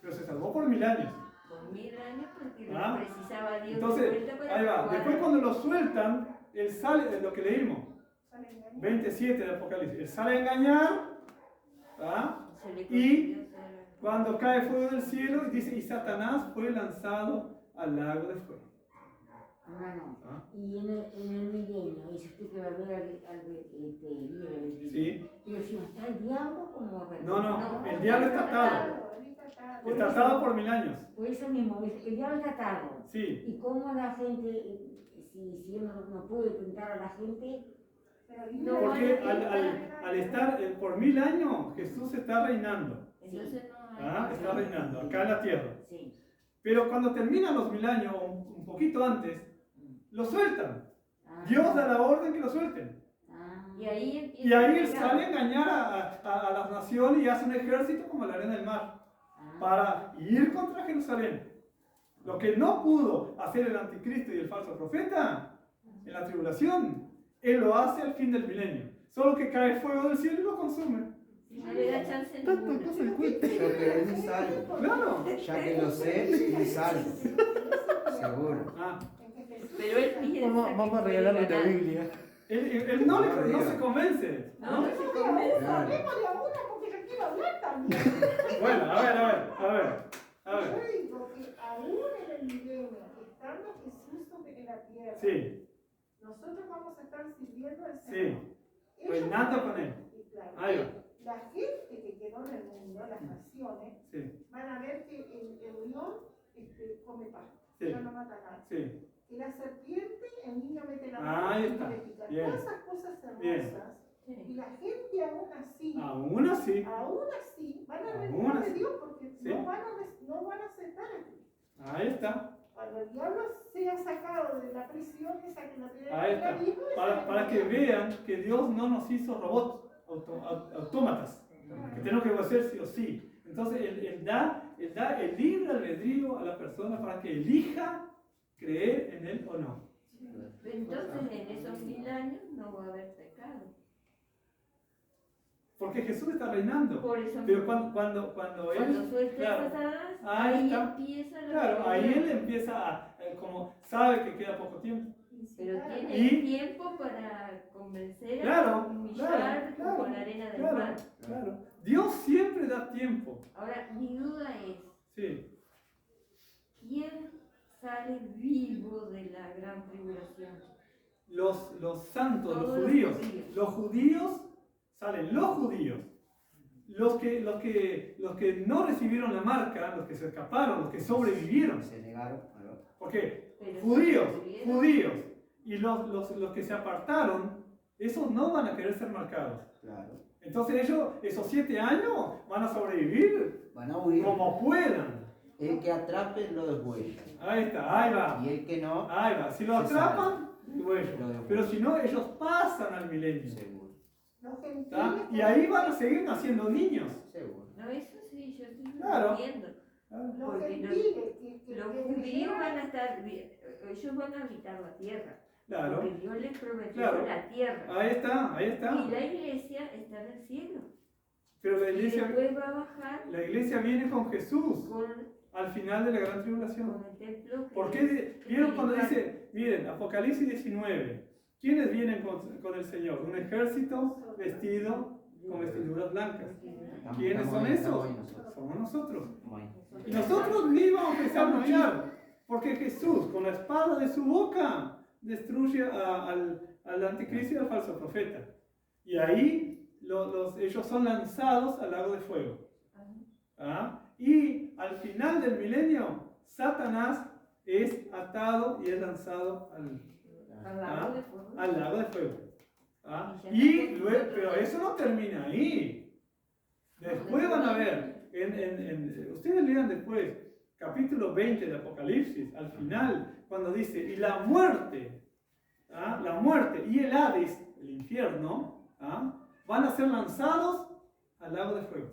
pero se salvó por 1000 años. Por 1000 años porque ¿Ah? precisaba Dios de Entonces, vuelta para ahí va. probar. Después cuando lo sueltan, él sale, lo que leímos, 27 de Apocalipsis, él sale a engañar, Se le y concedió ser- cuando cae fuego del cielo, dice, y Satanás fue lanzado al lago de fuego. Hermano, ¿Ah? y en el milenio, dice usted que va a ver al libre. Sí. Pero si no está el diablo, ¿cómo va a ver? No, el diablo está atado. Está atado por 1000 años. Por eso mismo, el diablo está atado. Sí. ¿Y cómo la gente, si él no puede tentar a la gente? Porque al estar por 1000 años, Jesús está reinando. Entonces no Está reinando acá en la tierra. Sí. Pero cuando terminan los 1000 años, o un poquito antes, lo sueltan. Dios da la orden que lo suelten. Y ahí Y ahí él sale a engañar a las naciones y hace un ejército como la arena del mar para ir contra Jerusalén. Lo que no pudo hacer el anticristo y el falso profeta en la tribulación, él lo hace al fin del milenio. Solo que cae fuego del cielo y lo consume. no le da chance Tanta ninguna. cosa encuentra. Yo quedé ni salvo. Claro. Ya que lo sé, ni salvo. Seguro. Pero él pide Vamos a regalarle una Biblia. Él no se convence. No, no se convence. Claro. Hablemos de alguna porque yo quiero hablar también. Bueno, a ver. Yo digo que aún en el milenio, estando Jesús sobre la tierra, Sí, nosotros vamos a estar sirviendo al sí. Señor. Reinando con él. Y claro, Ahí va. la gente que quedó en el mundo, las naciones, Sí, van a ver que el león come pasto, Sí. ya no mata nada. sí. Que la serpiente, el niño mete la mano Ahí y está. le pica. Bien. Todas esas cosas Bien. hermosas. Y la gente aún así, Aún así. van a Aún renegar de así. Dios porque Sí. no van a aceptar a Cristo. Ahí está. Cuando el diablo sea sacado de la prisión esa que la tiene Ahí está. Para que vean que Dios no nos hizo robots, autómatas, que tenemos que hacer sí o sí. Entonces él da el libre albedrío a la persona para que elija creer en Él o no. Entonces en esos 1000 años no va a haber pecado. Porque Jesús está reinando. Por eso Pero cuando Él... cuando suelte claro, a Satanás, ahí ahí está. empieza la Claro, ahí rebelión. Él empieza a, como sabe que queda poco tiempo. Pero tiene Y- tiempo para convencer Claro, a humillar claro, con la arena del claro, mar. claro. Dios siempre da tiempo. Ahora, mi duda es, Sí. ¿quién sale vivo de la gran tribulación? Los santos, Todos los los judíos. judíos. Los judíos salen, los judíos. Los que no recibieron la marca, los que se escaparon, los que sobrevivieron. Se negaron. ¿no? Porque Pero judíos, sobrevivieron. judíos. Y los que se apartaron, esos no van a querer ser marcados. Claro. Entonces ellos, esos 7 años, van a sobrevivir Van a huir. como puedan. El que atrape lo desvuelve. Ahí está, ahí va. Y el que no, Ahí va. Si lo Se atrapan, bueno. Lo devuelve. Pero si no, ellos pasan al milenio. seguro. Los ¿Tá? gentiles, Y ahí van a seguir naciendo niños. Seguro. No, eso sí, yo estoy Claro. viendo. los Porque gentiles Los que judíos creyeron, van a estar, ellos van a habitar la tierra. Claro. Porque Dios les prometió Claro. la tierra. Ahí está, ahí Y está. la iglesia está en el cielo. Pero la Y iglesia después va a bajar viene con Jesús con al final de la gran tribulación. el templo. ¿Por qué? ¿Vieron cuando dice, miren, Apocalipsis 19, ¿quiénes vienen con el Señor? Un ejército vestido con vestiduras blancas. ¿Quiénes son esos? Somos nosotros. Y nosotros ni vamos a empezar a luchar, porque Jesús, con la espada de su boca, destruye al anticristo y al falso profeta. Y ahí ellos son lanzados al lago de fuego. ¿Ah? Y al final del milenio, Satanás es atado y es lanzado Al lago de fuego. al lago de fuego. ¿Ah? Y ya Y estamos luego, nosotros. pero eso no termina ahí. Después van a ver, ustedes lean después, capítulo 20 de Apocalipsis, al final, cuando dice, y la muerte y el Hades, el infierno, van a ser lanzados al lago de fuego.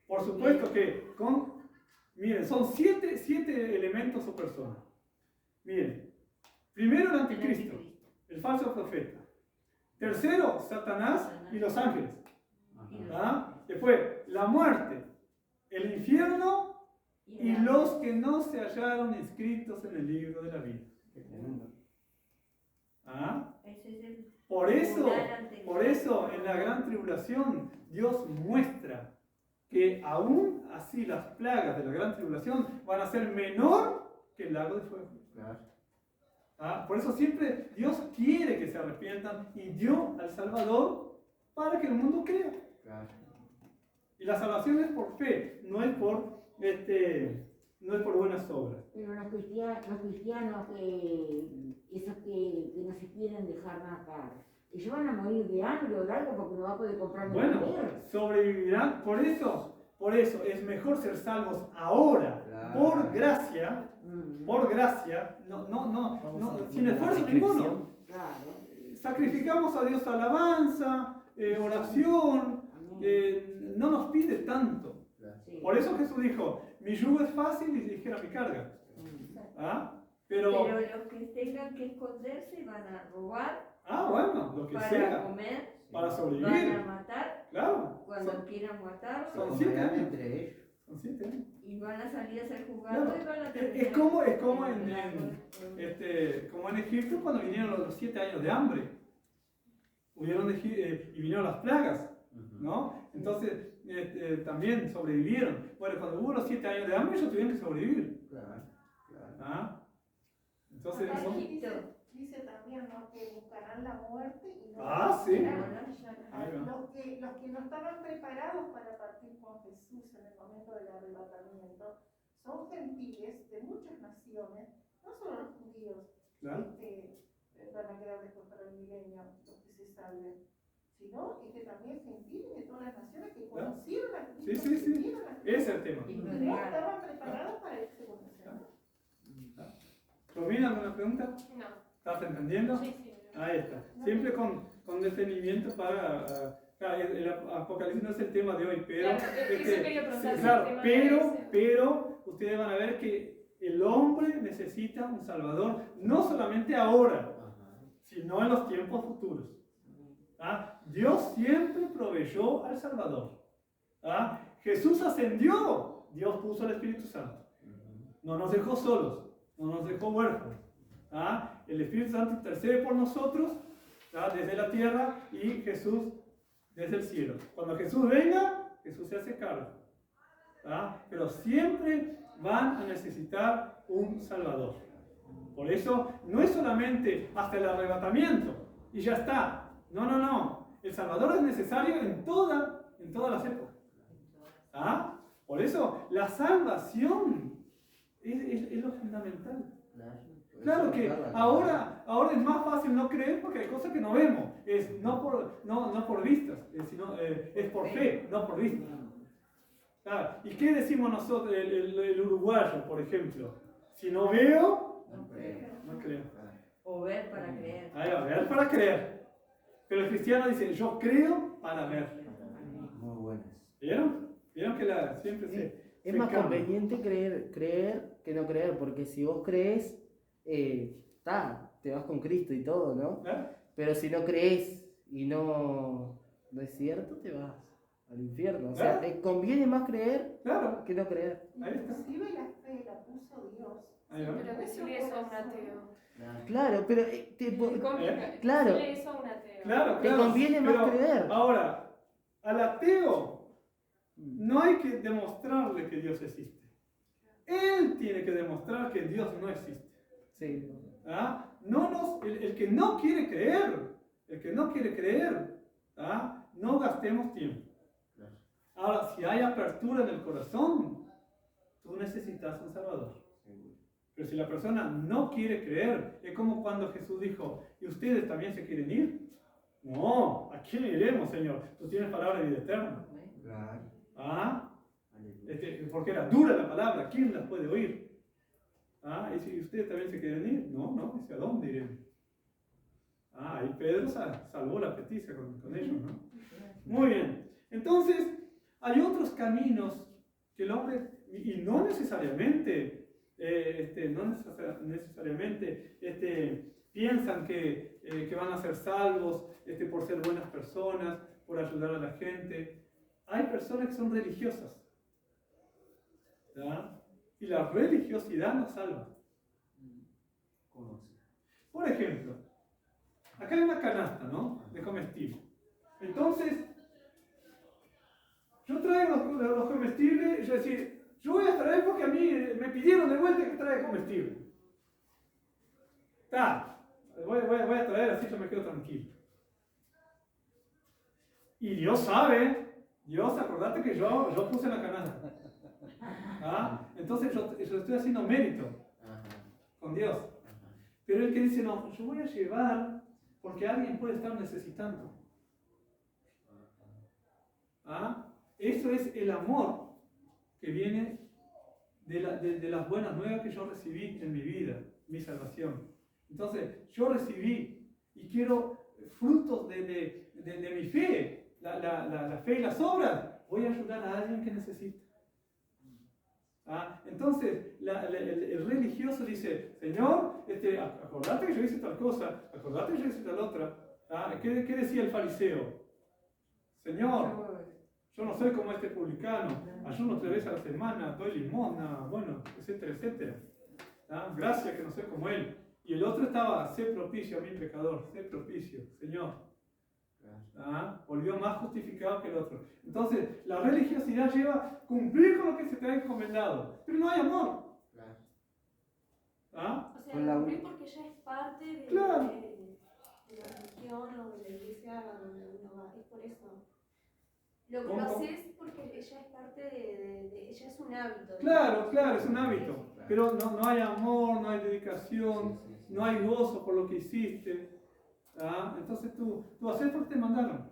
Por supuesto que miren, son siete elementos o personas. Miren, primero el anticristo, el falso profeta. Tercero, Satanás y los ángeles. Después, la muerte, el infierno y los que no se hallaron inscritos en el libro de la vida. Ese es el Por eso, lugar anterior. en la gran tribulación, Dios muestra que aún así las plagas de la gran tribulación van a ser menor que el lago de fuego. Por eso siempre Dios quiere que se arrepientan y dio al Salvador para que el mundo crea. Y la salvación es por fe, no es por buenas obras. Pero los cristianos esos que no se quieren dejar matar, Ellos van a morir de hambre o de algo porque no va a poder comprar ni Bueno, comer. sobrevivirán. Por eso es mejor ser salvos ahora, Claro. por gracia, sin esfuerzo ninguno. Claro. Sacrificamos a Dios alabanza, oración, no nos pide tanto. Sí. Por eso Jesús dijo, mi yugo es fácil y ligera mi carga. ¿Ah? Pero los que tengan que esconderse van a robar, Bueno, lo que para sea, comer, para van sobrevivir. a matar Claro, cuando quieran matar son Comerán 7 años. entre ellos. Son 7 años. y van a salir a ser juzgados Claro. y van a Es terminar. como en Egipto cuando vinieron los 7 años de hambre. Y vinieron las plagas, ¿no? Entonces también sobrevivieron. Bueno, cuando hubo los 7 años de hambre, ellos tuvieron que sobrevivir. Claro. ¿Ah? Entonces, Acá son- dice también, ¿no?, que buscarán la muerte y no sí. Ahí va. los que no estaban preparados para partir con Jesús en el momento del arrebatamiento son gentiles de muchas naciones, no solo los judíos, Claro. van a quedar después para el milenio, los que se salven, sino también gentiles de todas las naciones que Claro. conocieron a Cristo, Sí. que vieron a Ese es Cristo, el tema. y no estaban preparados para ese conocimiento. ¿Romina, alguna pregunta? No. ¿Estás entendiendo? Sí. Ahí está. Siempre con detenimiento para... claro, el Apocalipsis no es el tema de hoy, pero... Claro, eso quería preguntar, si claro, el tema de hoy pero ustedes van a ver que el hombre necesita un Salvador, no solamente ahora, sino en los tiempos futuros. ¿Ah? Dios siempre proveyó al Salvador. ¿Ah? Jesús ascendió, Dios puso el Espíritu Santo. No nos dejó solos, no nos dejó huérfanos. ¿Ah? El Espíritu Santo intercede por nosotros, ¿ah?, desde la tierra, y Jesús desde el cielo. Cuando Jesús venga, Jesús se hace cargo. ¿Ah? Pero siempre van a necesitar un Salvador. Por eso no es solamente hasta el arrebatamiento y ya está. No. El Salvador es necesario en todas las épocas. ¿Ah? Por eso la salvación es lo fundamental. Claro que ahora es más fácil no creer porque hay cosas que no vemos. Es no por vistas, sino es por fe, no por vistas. Claro. ¿Y qué decimos nosotros, el uruguayo, por ejemplo? Si no veo, no creo. O ver para creer. Ahí va, ver para creer. Pero el cristiano dice, yo creo para ver. Muy buenas. ¿Vieron? ¿Vieron que siempre Es se más cambia? conveniente creer que no creer, porque si vos crees, te vas con Cristo y todo, ¿no? ¿Eh? Pero si no crees y no es cierto, te vas al infierno. O sea, ¿Eh? te conviene más creer Claro. que no creer. Ahí está. Inclusive la fe la puso Dios. Ahí va. Pero decirle eso a un ateo. Claro, pero claro. Decirle eso a un ateo. Claro, Te conviene más pero creer. Ahora, al ateo no hay que demostrarle que Dios existe. Él tiene que demostrar que Dios no existe. Sí. ¿Ah? El que no quiere creer, ¿ah?, no gastemos tiempo. Ahora, si hay apertura en el corazón, tú necesitas un Salvador. Pero si la persona no quiere creer, es como cuando Jesús dijo, ¿y ustedes también se quieren ir? No, ¿a quién iremos, Señor? Tú tienes palabra de vida eterna. Claro. ¿Ah? Porque era dura la palabra, ¿quién la puede oír? ¿Ah? ¿Y si ustedes también se quieren ir? No, dice, ¿a dónde iremos? Ahí Pedro salvó la peticia con ellos, ¿no? Muy bien. Entonces, hay otros caminos que el hombre, y no necesariamente, piensan que van a ser salvos por ser buenas personas, por ayudar a la gente. Hay personas que son religiosas, ¿verdad? Y la religiosidad nos salva. Por ejemplo, acá hay una canasta, ¿no?, de comestibles. Entonces, yo traigo los comestibles, yo decir, yo voy a traer porque a mí me pidieron de vuelta que traiga comestible. Voy a traer, así yo me quedo tranquilo. Y Dios sabe, acordate que yo puse la canasta. Entonces yo estoy haciendo mérito con Dios. Pero el que dice, no, yo voy a llevar porque alguien puede estar necesitando. Eso es el amor que viene de las buenas nuevas que yo recibí en mi vida, mi salvación. Entonces, yo recibí y quiero frutos de mi fe, la fe y las obras. Voy a ayudar a alguien que necesita. Entonces, el religioso dice, Señor, acordate que yo hice tal cosa, acordate que yo hice tal otra. ¿Qué decía el fariseo? Señor, yo no soy como este publicano, ayuno 3 veces a la semana, doy limosna, bueno, etcétera, etcétera. Gracias que no soy como él. Y el otro estaba, sé propicio a mi pecador, sé propicio, Señor. Volvió más justificado que el otro. Entonces, la religiosidad lleva a cumplir con lo que se te ha encomendado, pero no hay amor. O sea, cumplir porque ya es parte de la religión o de la iglesia donde uno va, es por eso. Lo que lo haces porque ella es parte ella es un hábito. Claro, es un hábito. Pero no hay amor, no hay dedicación, no hay gozo por lo que hiciste. Entonces tú haces porque te mandaron.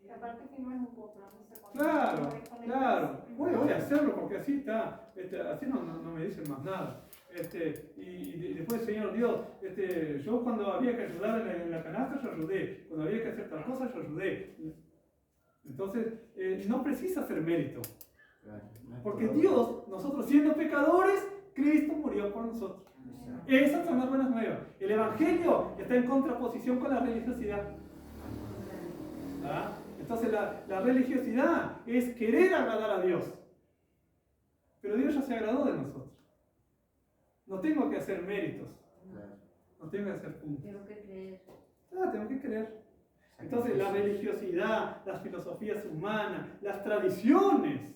Y aparte que no es un compromiso. Claro. Voy a hacerlo porque así está. Así no me dicen más nada. Y después, Señor Dios, yo cuando había que ayudar en la canasta, yo ayudé. Cuando había que hacer tal cosa, yo ayudé. Entonces, no precisa hacer mérito. Porque Dios, nosotros siendo pecadores, Cristo murió por nosotros. Esas son las buenas nuevas. El Evangelio está en contraposición con la religiosidad. Entonces, la religiosidad es querer agradar a Dios. Pero Dios ya se agradó de nosotros. No tengo que hacer méritos. No tengo que hacer puntos. Tengo que creer. Tengo que creer. Entonces, la religiosidad, las filosofías humanas, las tradiciones.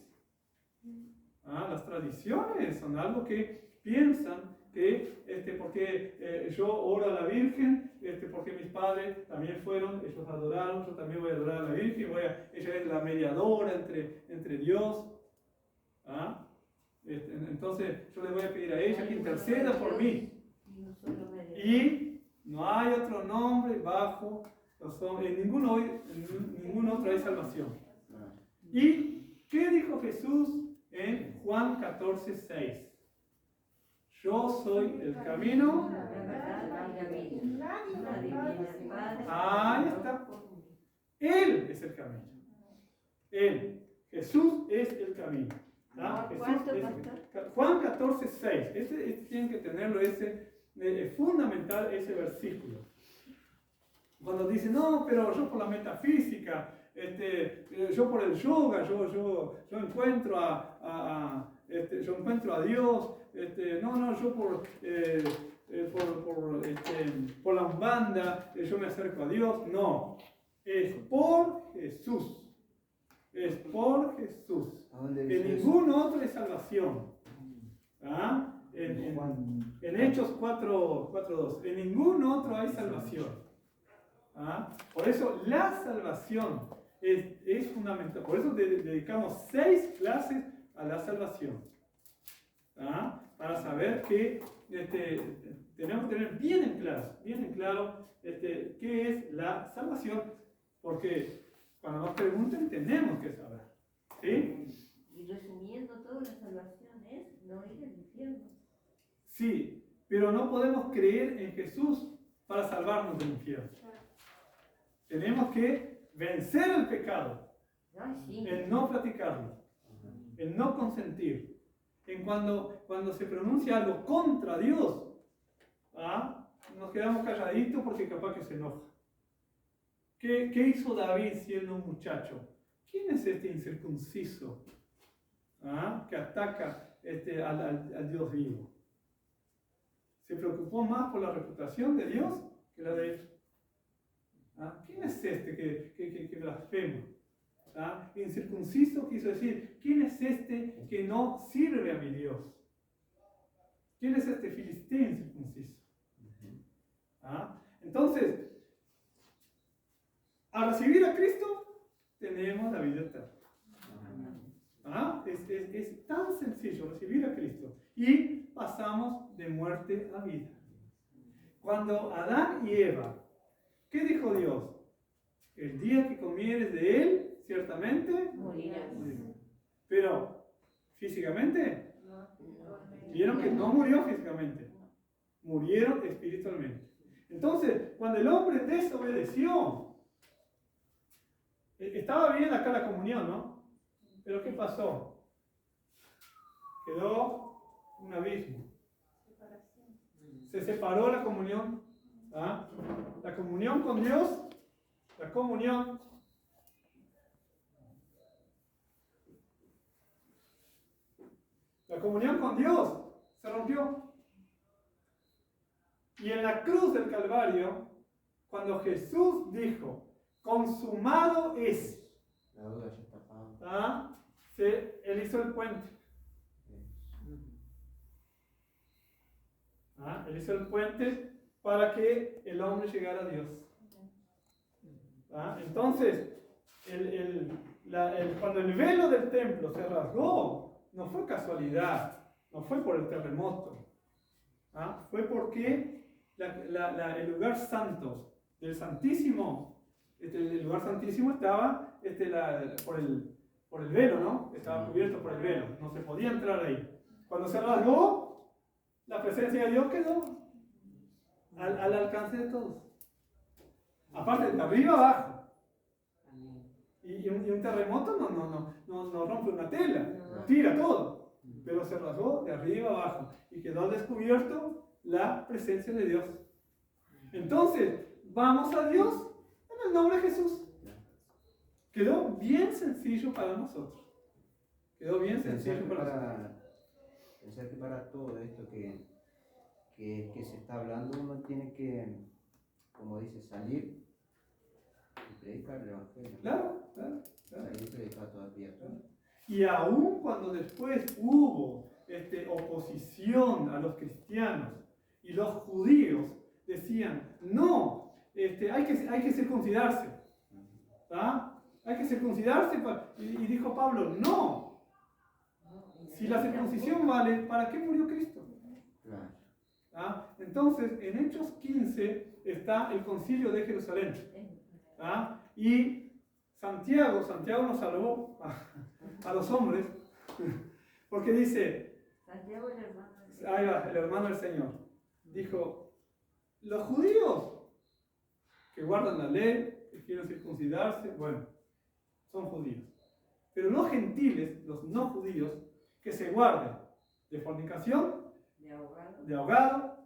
Las tradiciones son algo que piensan que porque yo oro a la Virgen, porque mis padres también fueron, ellos adoraron, yo también voy a adorar a la Virgen, ella es la mediadora entre Dios. Entonces yo le voy a pedir a ella que interceda por mí. Y no hay otro nombre bajo en ningún otro hay salvación. ¿Y qué dijo Jesús en Juan 14:6? Yo soy el camino. Ahí está. Él es el camino. Jesús es el camino. Juan 14:6. Este tienen que tenerlo, es fundamental ese versículo. Cuando dice, no, pero yo por la metafísica, yo por el yoga, yo encuentro yo encuentro a Dios, yo por la Umbanda, yo me acerco a Dios. No, es por Jesús. Es por Jesús. En ningún otro hay salvación. En Hechos 4:2. En ningún otro hay salvación. Por eso la salvación es fundamental. Por eso dedicamos 6 clases a la salvación. Para saber que tenemos que tener bien en claro qué es la salvación. Porque cuando nos pregunten tenemos que saber. ¿Sí? Y resumiendo, toda la salvación es no ir al infierno. Sí, pero no podemos creer en Jesús para salvarnos del infierno. Tenemos que vencer el pecado, en no practicarlo, en no consentir, en cuando se pronuncia algo contra Dios, nos quedamos calladitos porque capaz que se enoja. ¿Qué hizo David siendo un muchacho? ¿Quién es este incircunciso que ataca al Dios vivo? Se preocupó más por la reputación de Dios que la de él. ¿Quién es este que blasfema? Incircunciso quiso decir, ¿quién es este que no sirve a mi Dios? ¿Quién es este filisteo incircunciso? Entonces, al recibir a Cristo, tenemos la vida eterna. Es tan sencillo recibir a Cristo y pasamos de muerte a vida. Cuando Adán y Eva ¿Qué dijo Dios? El día que comieres de él, ciertamente Morirás. Pero, físicamente, vieron que no murió físicamente, murieron espiritualmente. Entonces, cuando el hombre desobedeció, estaba bien acá la comunión, ¿no? Pero ¿qué pasó? Quedó un abismo. Se separó la comunión. ¿Ah? La comunión con Dios, la comunión con Dios se rompió. Y en la cruz del Calvario, cuando Jesús dijo, consumado es, La duda ya está pagada. ¿ah? Él hizo el puente. ¿Ah? Él hizo el puente para que el hombre llegara a Dios. ¿Ah? Entonces, cuando el velo del templo se rasgó, no fue casualidad, no fue por el terremoto, ¿ah? Fue porque el lugar santo del Santísimo, el lugar santísimo estaba por el velo, ¿no? Estaba cubierto por el velo, no se podía entrar ahí. Cuando se rasgó, la presencia de Dios quedó al alcance de todos. Aparte, de arriba abajo. Y un terremoto no rompe una tela, tira todo. Pero se rasgó de arriba abajo y quedó al descubierto la presencia de Dios. Entonces, vamos a Dios en el nombre de Jesús. Quedó bien sencillo para nosotros. Quedó bien sencillo para nosotros. Pensar que para todo esto que se está hablando, uno tiene que, como dice, salir y predicar el Evangelio. Claro. Salir y predicar todavía. Y aún cuando después hubo oposición a los cristianos y los judíos decían, no, hay que circuncidarse. ¿Ah? Hay que circuncidarse. Y dijo Pablo, no. Si la circuncisión vale, ¿para qué murió Cristo? ¿Ah? Entonces, en Hechos 15 está el concilio de Jerusalén. ¿Ah? Y Santiago nos salvó a los hombres, porque dice, Santiago el hermano. Ahí va, el hermano del Señor, dijo, los judíos que guardan la ley, que quieren circuncidarse, bueno, son judíos. Pero los gentiles, los no judíos, que se guarden de fornicación, de ahogado,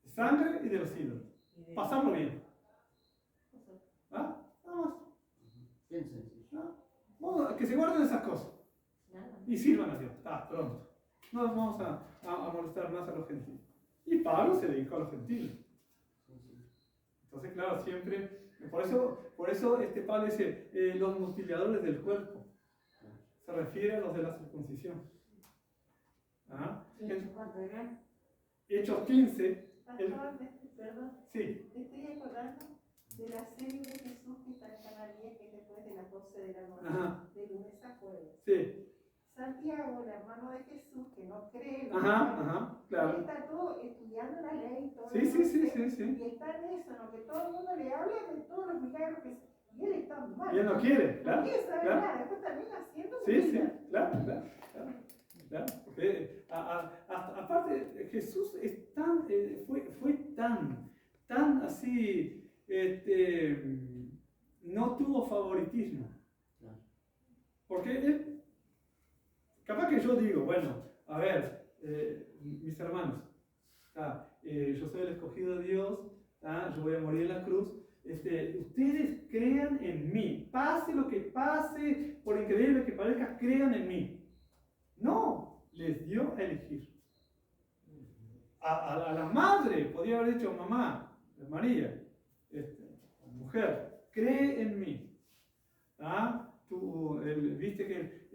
de sangre y de los ídolos. Pasarlo bien. ¿Ah? Nada más. Bien sencillo. ¿No? Que se guarden esas cosas. Y sirvan a Dios. Pronto. No vamos a molestar más a los gentiles. Y Pablo se dedicó a los gentiles. Entonces, claro, siempre. Por eso Pablo dice, los mutiladores del cuerpo. Se refiere a los de la circuncisión. ¿Ah? ¿Cuánto era? Hechos 15. Perdón. Sí. Estoy acordando de la serie de Jesús que está en Canal 10, que es después de las 12 de la noche, de lunes a jueves. Sí. Santiago, el hermano de Jesús, que no cree, Claro. él está todo estudiando la ley, todo Sí. y está en eso, en lo que todo el mundo le habla de todos los milagros y él está mal. Y él no quiere, No quiere saber nada, después también haciendo Sí, claro. Porque aparte Jesús es fue tan así, no tuvo favoritismo. Porque él, capaz que yo digo, bueno, a ver, mis hermanos, yo soy el escogido de Dios, yo voy a morir en la cruz. Ustedes crean en mí, pase lo que pase, por increíble que parezca, crean en mí. No, les dio a elegir. A la madre podía haber dicho, mamá, María, mujer, cree en mí. Viste que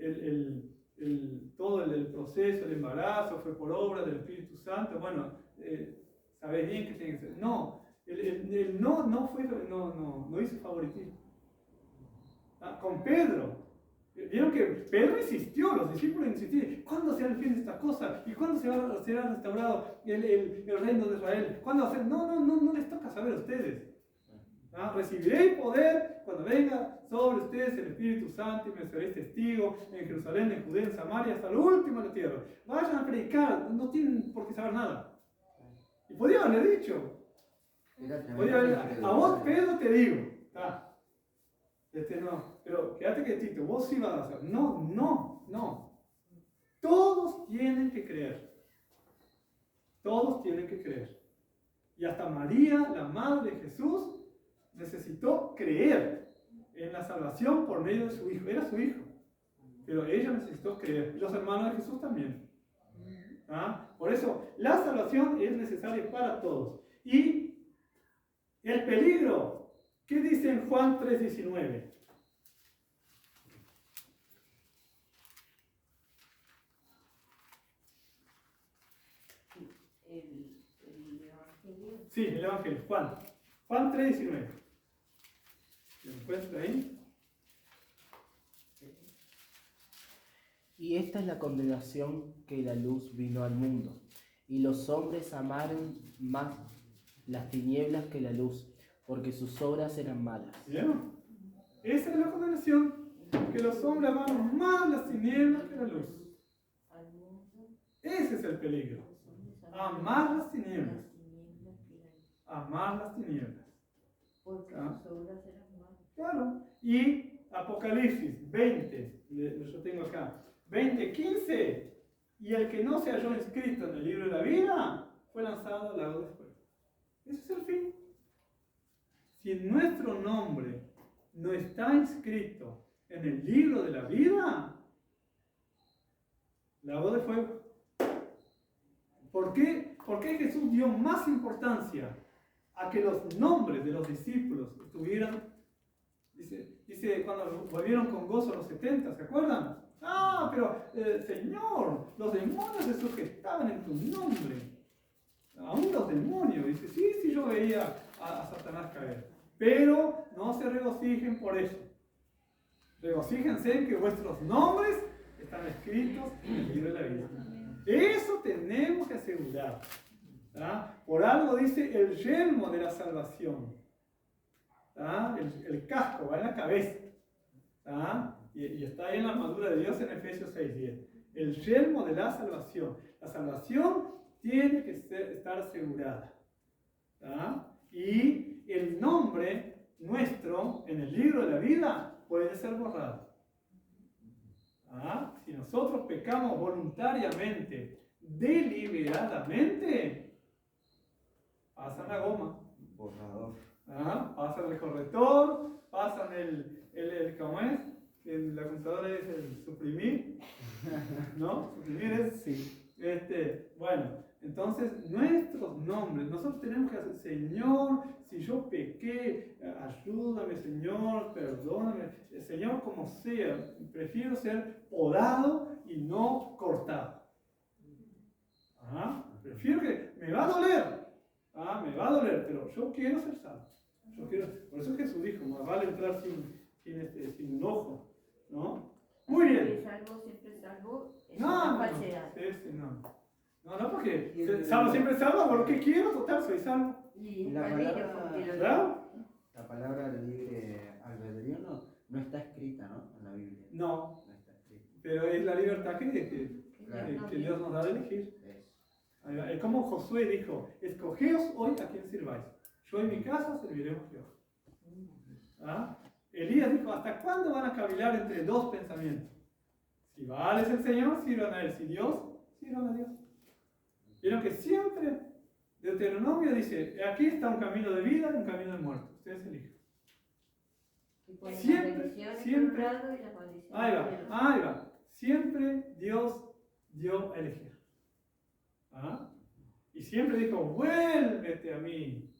todo el proceso, el embarazo fue por obra del Espíritu Santo. Bueno, sabés bien que tiene que ser. No. El no hizo favoritismo. Con Pedro, vieron que Pedro insistió, los discípulos insistieron, ¿cuándo será el fin de estas cosas? ¿Y cuándo será restaurado el reino de Israel? ¿Cuándo va a ser? No les toca saber a ustedes. Recibiréis poder cuando venga sobre ustedes el Espíritu Santo y me seréis testigos en Jerusalén, en Judea, en Samaria, hasta lo último de la tierra. Vayan a predicar, no tienen por qué saber nada. Y podía haberle dicho, a vos Pedro te digo, no, pero quédate quietito, vos sí vas a hacer. No. Todos tienen que creer. Todos tienen que creer. Y hasta María, la madre de Jesús, necesitó creer en la salvación por medio de su hijo. Era su hijo, pero ella necesitó creer. Y los hermanos de Jesús también. Por eso, la salvación es necesaria para todos. Y el peligro, ¿qué dice en Juan 3:19? Sí, el Evangelio, Juan 3:19. ¿Lo encuentra ahí? Y esta es la condenación, que la luz vino al mundo, y los hombres amaron más las tinieblas que la luz, porque sus obras eran malas. ¿Bien? Esa es la condenación, que los hombres amaron más las tinieblas que la luz. Ese es el peligro. Amar las tinieblas. Amar las tinieblas. Porque sus obras eran malas. Claro. Y Apocalipsis 20, yo tengo acá, 20:15. Y el que no se halló inscrito en el libro de la vida fue lanzado al lago de fuego. Ese es el fin. Si nuestro nombre no está inscrito en el libro de la vida, lago de fuego. ¿Por qué Jesús dio más importancia a que los nombres de los discípulos estuvieran? Dice cuando volvieron con gozo los 70, ¿se acuerdan? Pero Señor, los demonios se sujetaban en tu nombre. Aún los demonios. Dice, sí, yo veía a Satanás caer. Pero no se regocijen por eso. Regocíjense en que vuestros nombres están escritos en el libro de la vida. Eso tenemos que asegurar. Por algo dice el yelmo de la salvación. El casco va en la cabeza. Y está ahí en la armadura de Dios en Efesios 6:10. El yelmo de la salvación. La salvación tiene que estar asegurada. Y el nombre nuestro en el libro de la vida puede ser borrado. Si nosotros pecamos voluntariamente, deliberadamente, pasa la goma. Borrador. Pasan el corrector, pasan ¿cómo es? En la computadora es el suprimir, ¿no? Suprimir es, sí. Bueno, entonces nuestros nombres, nosotros tenemos que hacer, Señor, si yo pequé, ayúdame, Señor, perdóname, Señor, como sea, prefiero ser podado y no cortado. Prefiero que, me va a doler, pero yo quiero ser salvo. Por eso Jesús dijo, más vale entrar sin un ojo, ¿no? Muy bien. Siempre salvo, es No, una falsedad. No, porque salvo siempre salvo, por lo que quiero, total, soy salvo. Y La ¿Verdad? palabra libre albedrío no está escrita, ¿no? En la Biblia. No, No está escrita. pero es la libertad que Dios nos da de elegir. Es como Josué dijo, escogeos hoy a quién sirváis. Yo en mi casa serviremos a Jehová. Elías dijo, ¿hasta cuándo van a cavilar entre dos pensamientos? Si Baal es el Señor, sirvan a él. Si Dios, sirvan a Dios. Vieron que siempre Deuteronomio dice, aquí está un camino de vida y un camino de muerte. Ustedes eligen. Siempre. Ahí va. Siempre Dios dio a elegir. Y siempre dijo, vuélvete a mí.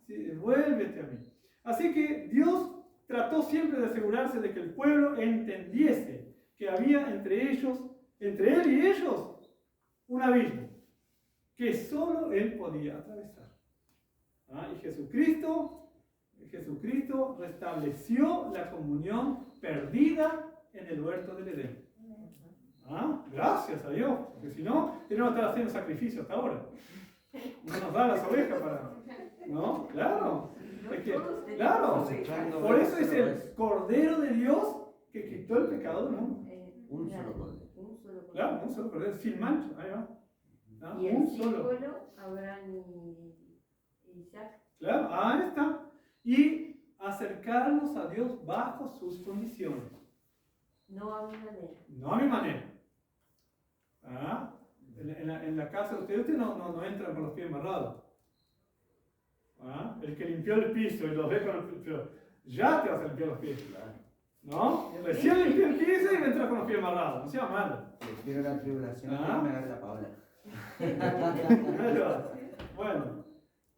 Sí, vuélvete a mí. Así que Dios trató siempre de asegurarse de que el pueblo entendiese que había entre él y ellos, un abismo que solo él podía atravesar. Y Jesucristo restableció la comunión perdida en el huerto del Edén. Gracias a Dios, porque si no, tenemos que estar haciendo sacrificios hasta ahora. No nos da las ovejas para... ¿No? Claro. Claro, por eso es el Cordero de Dios que quitó el pecado del mundo. Un solo cordero. Claro, un solo cordero, sin mancha, ahí va. ¿No? Y el Un solo. símbolo, Abraham y Isaac. Claro, ahí está. Y acercarnos a Dios bajo sus condiciones. No a mi manera. No a mi manera. ¿Ah? En la casa de ustedes no entran con los pies amarrados. ¿Ah? El que limpió el piso y los ve con el piso, ya te vas a limpiar los pies. ¿No? Recién limpié el piso y me entras con los pies amarrados. No sea malo. Prefiero la tribulación que me haga la Paula. Bueno,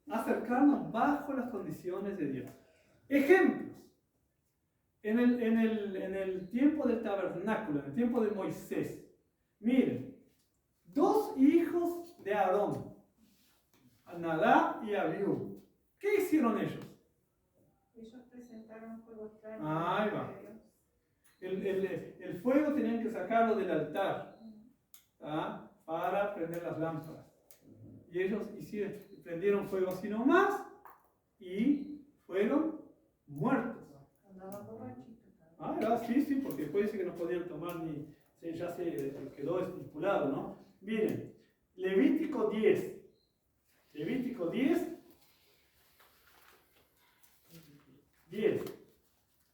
acercarnos bajo las condiciones de Dios. Ejemplos. En el tiempo del tabernáculo, en el tiempo de Moisés, miren, 2 hijos de Aarón, Nadab y Abiú. ¿Qué hicieron ellos? Ellos presentaron fuego extraño. Ahí va. El fuego tenían que sacarlo del altar, ¿ah? Para prender las lámparas. Y ellos prendieron fuego así nomás y fueron muertos. Andaban borrachitos. Sí, porque después dice que no podían tomar ni, ya se quedó estipulado, ¿no? Miren, Levítico 10. Levítico 10.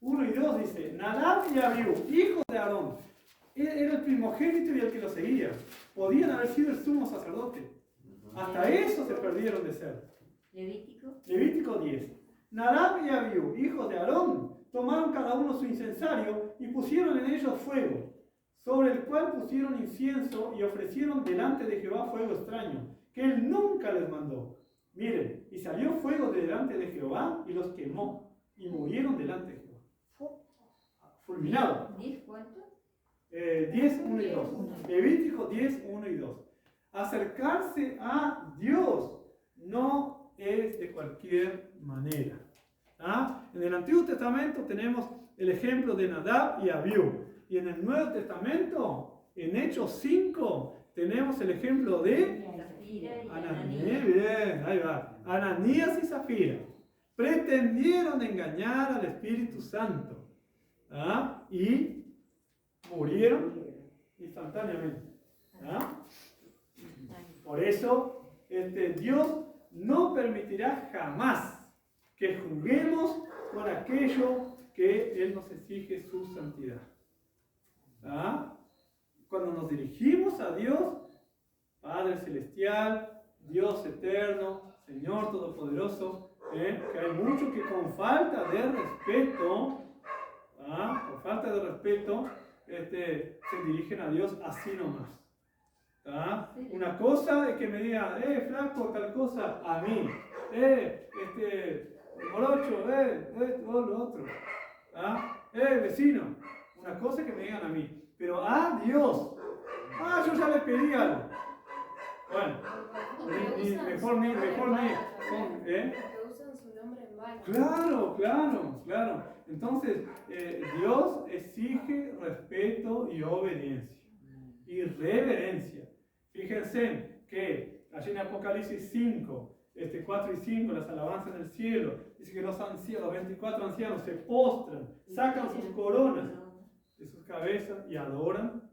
1 y 2 dice, Nadab y Abiú, hijos de Aarón, era el primogénito y el que lo seguía. Podían haber sido el sumo sacerdote. Hasta eso se perdieron de ser. Levítico 10. Nadab y Abiú, hijos de Aarón, tomaron cada uno su incensario y pusieron en ellos fuego, sobre el cual pusieron incienso y ofrecieron delante de Jehová fuego extraño, que él nunca les mandó. Miren, y salió fuego de delante de Jehová y los quemó, y murieron delante de Jehová. Fulminado. ¿10 cuánto? 10, 1 y 2. Levítico 10, 1 y 2. Acercarse a Dios no es de cualquier manera. ¿Ah? En el Antiguo Testamento tenemos el ejemplo de Nadab y Abiú. Y en el Nuevo Testamento, en Hechos 5, tenemos el ejemplo de Ananías. Bien, ahí va. Ananías y Zafira pretendieron engañar al Espíritu Santo. ¿Ah? Y murieron instantáneamente. ¿Ah? Por eso, Dios no permitirá jamás que juguemos con aquello que Él nos exige su santidad. ¿Ah? Cuando nos dirigimos a Dios, Padre Celestial, Dios Eterno, Señor Todopoderoso, que hay mucho que con falta de respeto, por falta de respeto, se dirigen a Dios así nomás. Una cosa es que me diga, flaco, tal cosa, a mí, morocho, todo lo otro, vecino, una cosa es que me digan a mí, pero a Dios, yo ya le pedí algo. Bueno, mejor ni, usan su nombre en vano. Claro. Entonces, Dios exige respeto y obediencia y reverencia. Fíjense que allí en Apocalipsis 5, 4 y 5, las alabanzas del cielo, dice que los ancianos, los 24 ancianos se postran, sacan sus coronas de sus cabezas y adoran.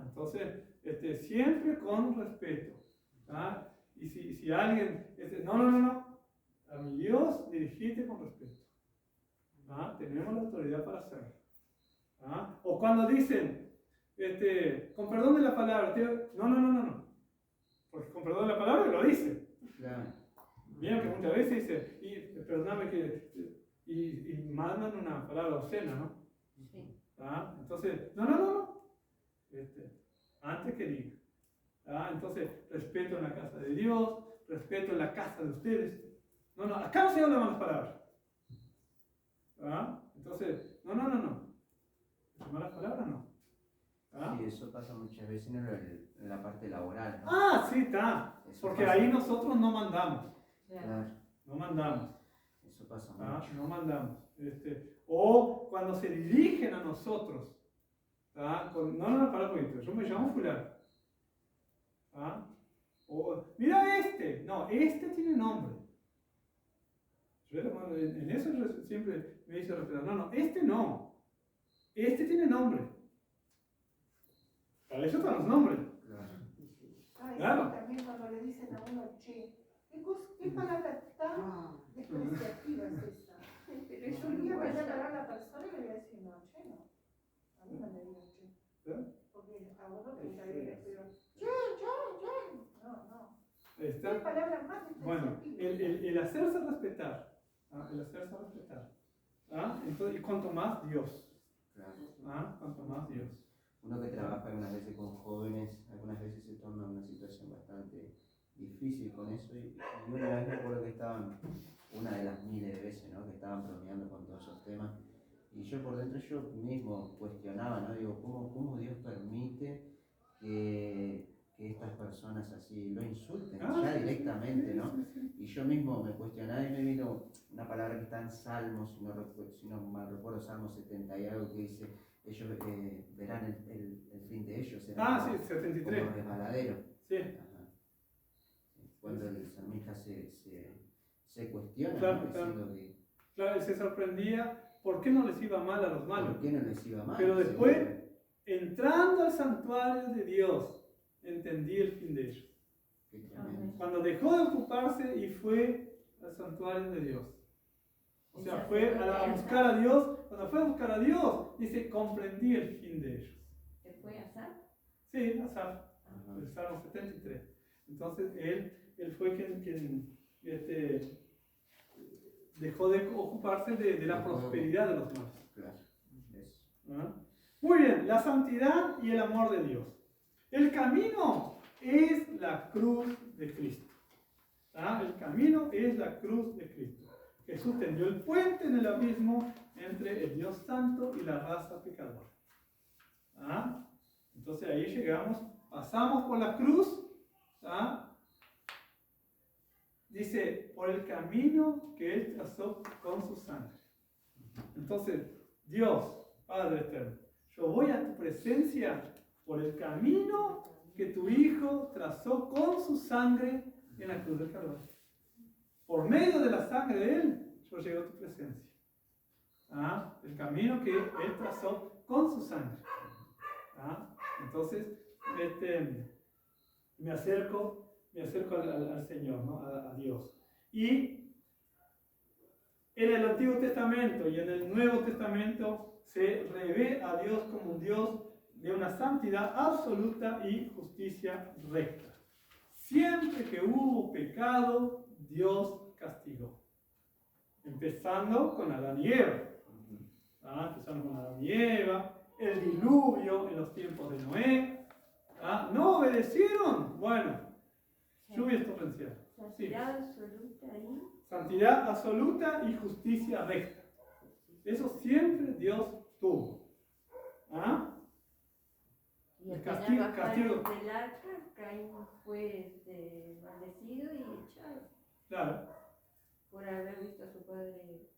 Entonces, siempre con respeto. Y si alguien, no, a mi Dios dirigite con respeto. Tenemos la autoridad para hacerlo. O cuando dicen, con perdón de la palabra, no. Porque con perdón de la palabra lo dice. Claro. Bien, que muchas veces dice, perdóname y mandan una palabra obscena, ¿no? Sí. Entonces, no. Antes que diga. Entonces, respeto en la casa de Dios, respeto en la casa de ustedes. No, acá no se hablan malas palabras. Entonces, no. Malas palabras no. Sí, eso pasa muchas veces en la parte laboral, ¿no? Sí, está. Eso porque pasa. ahí nosotros no mandamos. Claro. No mandamos. Eso pasa mucho. No mandamos. O cuando se dirigen a nosotros. No, para un poquito. Yo me llamo fulano. O, mira No, este tiene nombre. En eso siempre me dice respetar. No, este no. Este tiene nombre. Para eso están los nombres. Claro. También cuando le dicen a uno, che, ¿qué palabra tan despreciativa es esta? Pero yo un día voy a parar a la persona y le voy a decir, no, che, no. A mí no me digas che. Porque a uno te gusta decir, pero, che. No. ¿Qué palabra más despreciativa? Bueno, el hacerse respetar. El hacerse respetar. Entonces, y cuanto más Dios. Cuanto más Dios. Uno que trabaja algunas veces con jóvenes, algunas veces se torna una situación bastante difícil con eso. Y una vez me acuerdo que estaban, una de las miles de veces, ¿no?, que estaban bromeando con todos esos temas. Y yo por dentro yo mismo cuestionaba, ¿no? Digo, ¿cómo Dios permite que estas personas así lo insulten ya directamente, ¿no? Y yo mismo me cuestionaba y me vino una palabra que está en Salmos, si no mal recuerdo, Salmos 70 y algo, que dice, ellos verán el fin de ellos. Sí, 73. Como resbaladero. Sí. Cuando el salmista se cuestiona, claro, ¿no? Claro, él se sorprendía por qué no les iba mal a los malos. ¿Por qué no les iba mal? Pero después, entrando al santuario de Dios, entendí el fin de ellos. Cuando dejó de ocuparse y fue al santuario de Dios. O sea, fue a buscar a Dios. Cuando fue a buscar a Dios, dice, comprendí el fin de ellos. ¿Se fue a Asaf? Sí, Asaf, el Salmo 73. Entonces, él fue quien dejó de ocuparse de la prosperidad de los malos. Claro. Muy bien, la santidad y el amor de Dios. El camino es la cruz de Cristo. El camino es la cruz de Cristo. Jesús tendió el puente en el abismo entre el Dios santo y la raza pecadora. Entonces ahí llegamos, pasamos por la cruz. Dice, por el camino que Él trazó con su sangre. Entonces, Dios, Padre eterno, yo voy a tu presencia por el camino que tu Hijo trazó con su sangre en la cruz del Calvario. Por medio de la sangre de Él, yo llego a tu presencia. El camino que Él trazó con su sangre. Entonces, me acerco al Señor, ¿no? A Dios. Y en el Antiguo Testamento y en el Nuevo Testamento se revé a Dios como un Dios de una santidad absoluta y justicia recta. Siempre que hubo pecado, Dios castigó. Empezando con Adán y Eva. Empezando con Adán y Eva, el diluvio en los tiempos de Noé. ¿No obedecieron? Bueno, lluvia torrencial. Santidad absoluta y... Santidad absoluta y justicia recta. Eso siempre Dios tuvo. Y el castigo. del arca, Caín fue maldecido y echado. Claro. Por haber visto a su padre.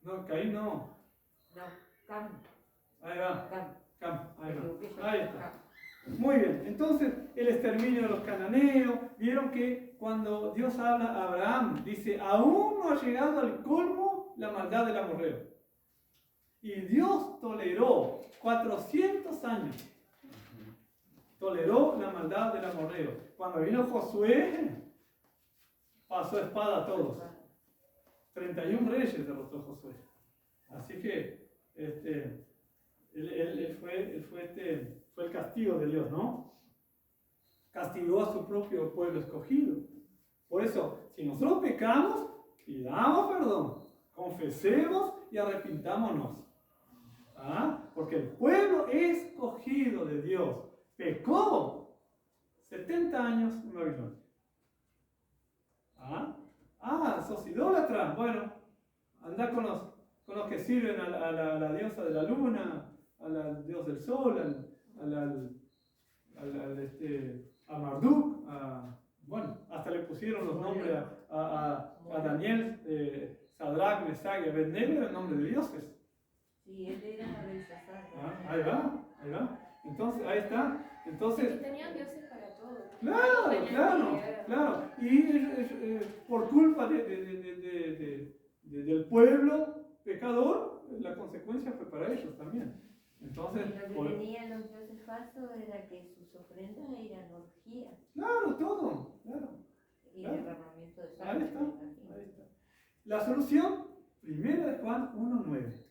No, Caín no. No, Cam. Ahí va. Cam. Ahí está. Muy bien. Entonces, el exterminio de los cananeos. Vieron que cuando Dios habla a Abraham, dice, aún no ha llegado al colmo la maldad del amorreo. Y Dios toleró 400 años. Toleró la maldad del amorreo. Cuando vino Josué, pasó espada a todos. 31 reyes derrotó Josué. Así que él fue el castigo de Dios, ¿no? Castigó a su propio pueblo escogido. Por eso, si nosotros pecamos, pidamos perdón, confesemos y arrepintámonos. Porque el pueblo escogido de Dios pecó 70 años en Babilonia. Sos idólatra. Bueno, anda con los que sirven a la diosa de la luna, al dios del sol, a Marduk. Bueno, hasta le pusieron los nombres a Daniel, Sadrach, Mesach y Abednego, eran nombres de dioses. Sí, él era rechazado. Ahí va. Entonces, ahí está. Entonces, y tenían dioses para todo. Claro. Y por culpa de del pueblo pecador, la consecuencia fue para ellos también. Entonces, y lo que tenían los dioses falsos era que sus ofrendas eran orgías. Claro, todo, claro. Y Claro. derramamiento de Ahí sangre. está, ahí está. La solución, 1 de Juan 1:9.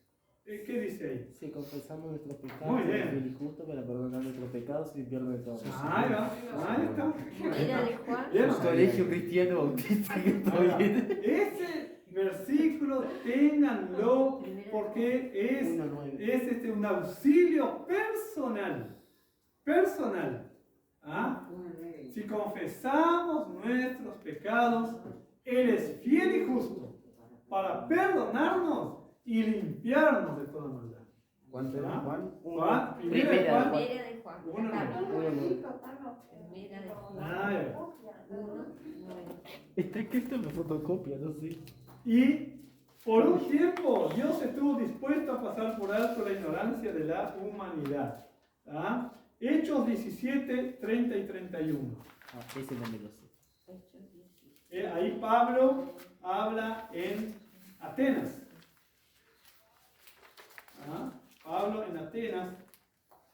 ¿Qué dice ahí? Si confesamos nuestros pecados, Muy bien. es fiel y justo para perdonar nuestros pecados y pierde todo. Ahí va, ahí está. Era de Juan. Bien. Colegio Cristiano Bautista que Ahí estoy va. bien. Ese versículo, ténganlo, porque es 1:9. un auxilio personal. Personal. ¿Ah? Si confesamos nuestros pecados, Él es fiel y justo para perdonarnos y limpiarnos de toda maldad. ¿Cuánto era, Juan? Juan, Primera primera de Juan. Primera de Juan. Uno, Primera de Juan. Ah, ya. 1:9. Está escrito en la fotocopia, no sé. Y por un tiempo Dios estuvo dispuesto a pasar por alto la ignorancia de la humanidad. ¿Ah? Hechos 17, 30 y 31. Ah, ese no me lo sé. Hechos 17. Ahí Pablo habla en Atenas. ¿Ah? Pablo en Atenas.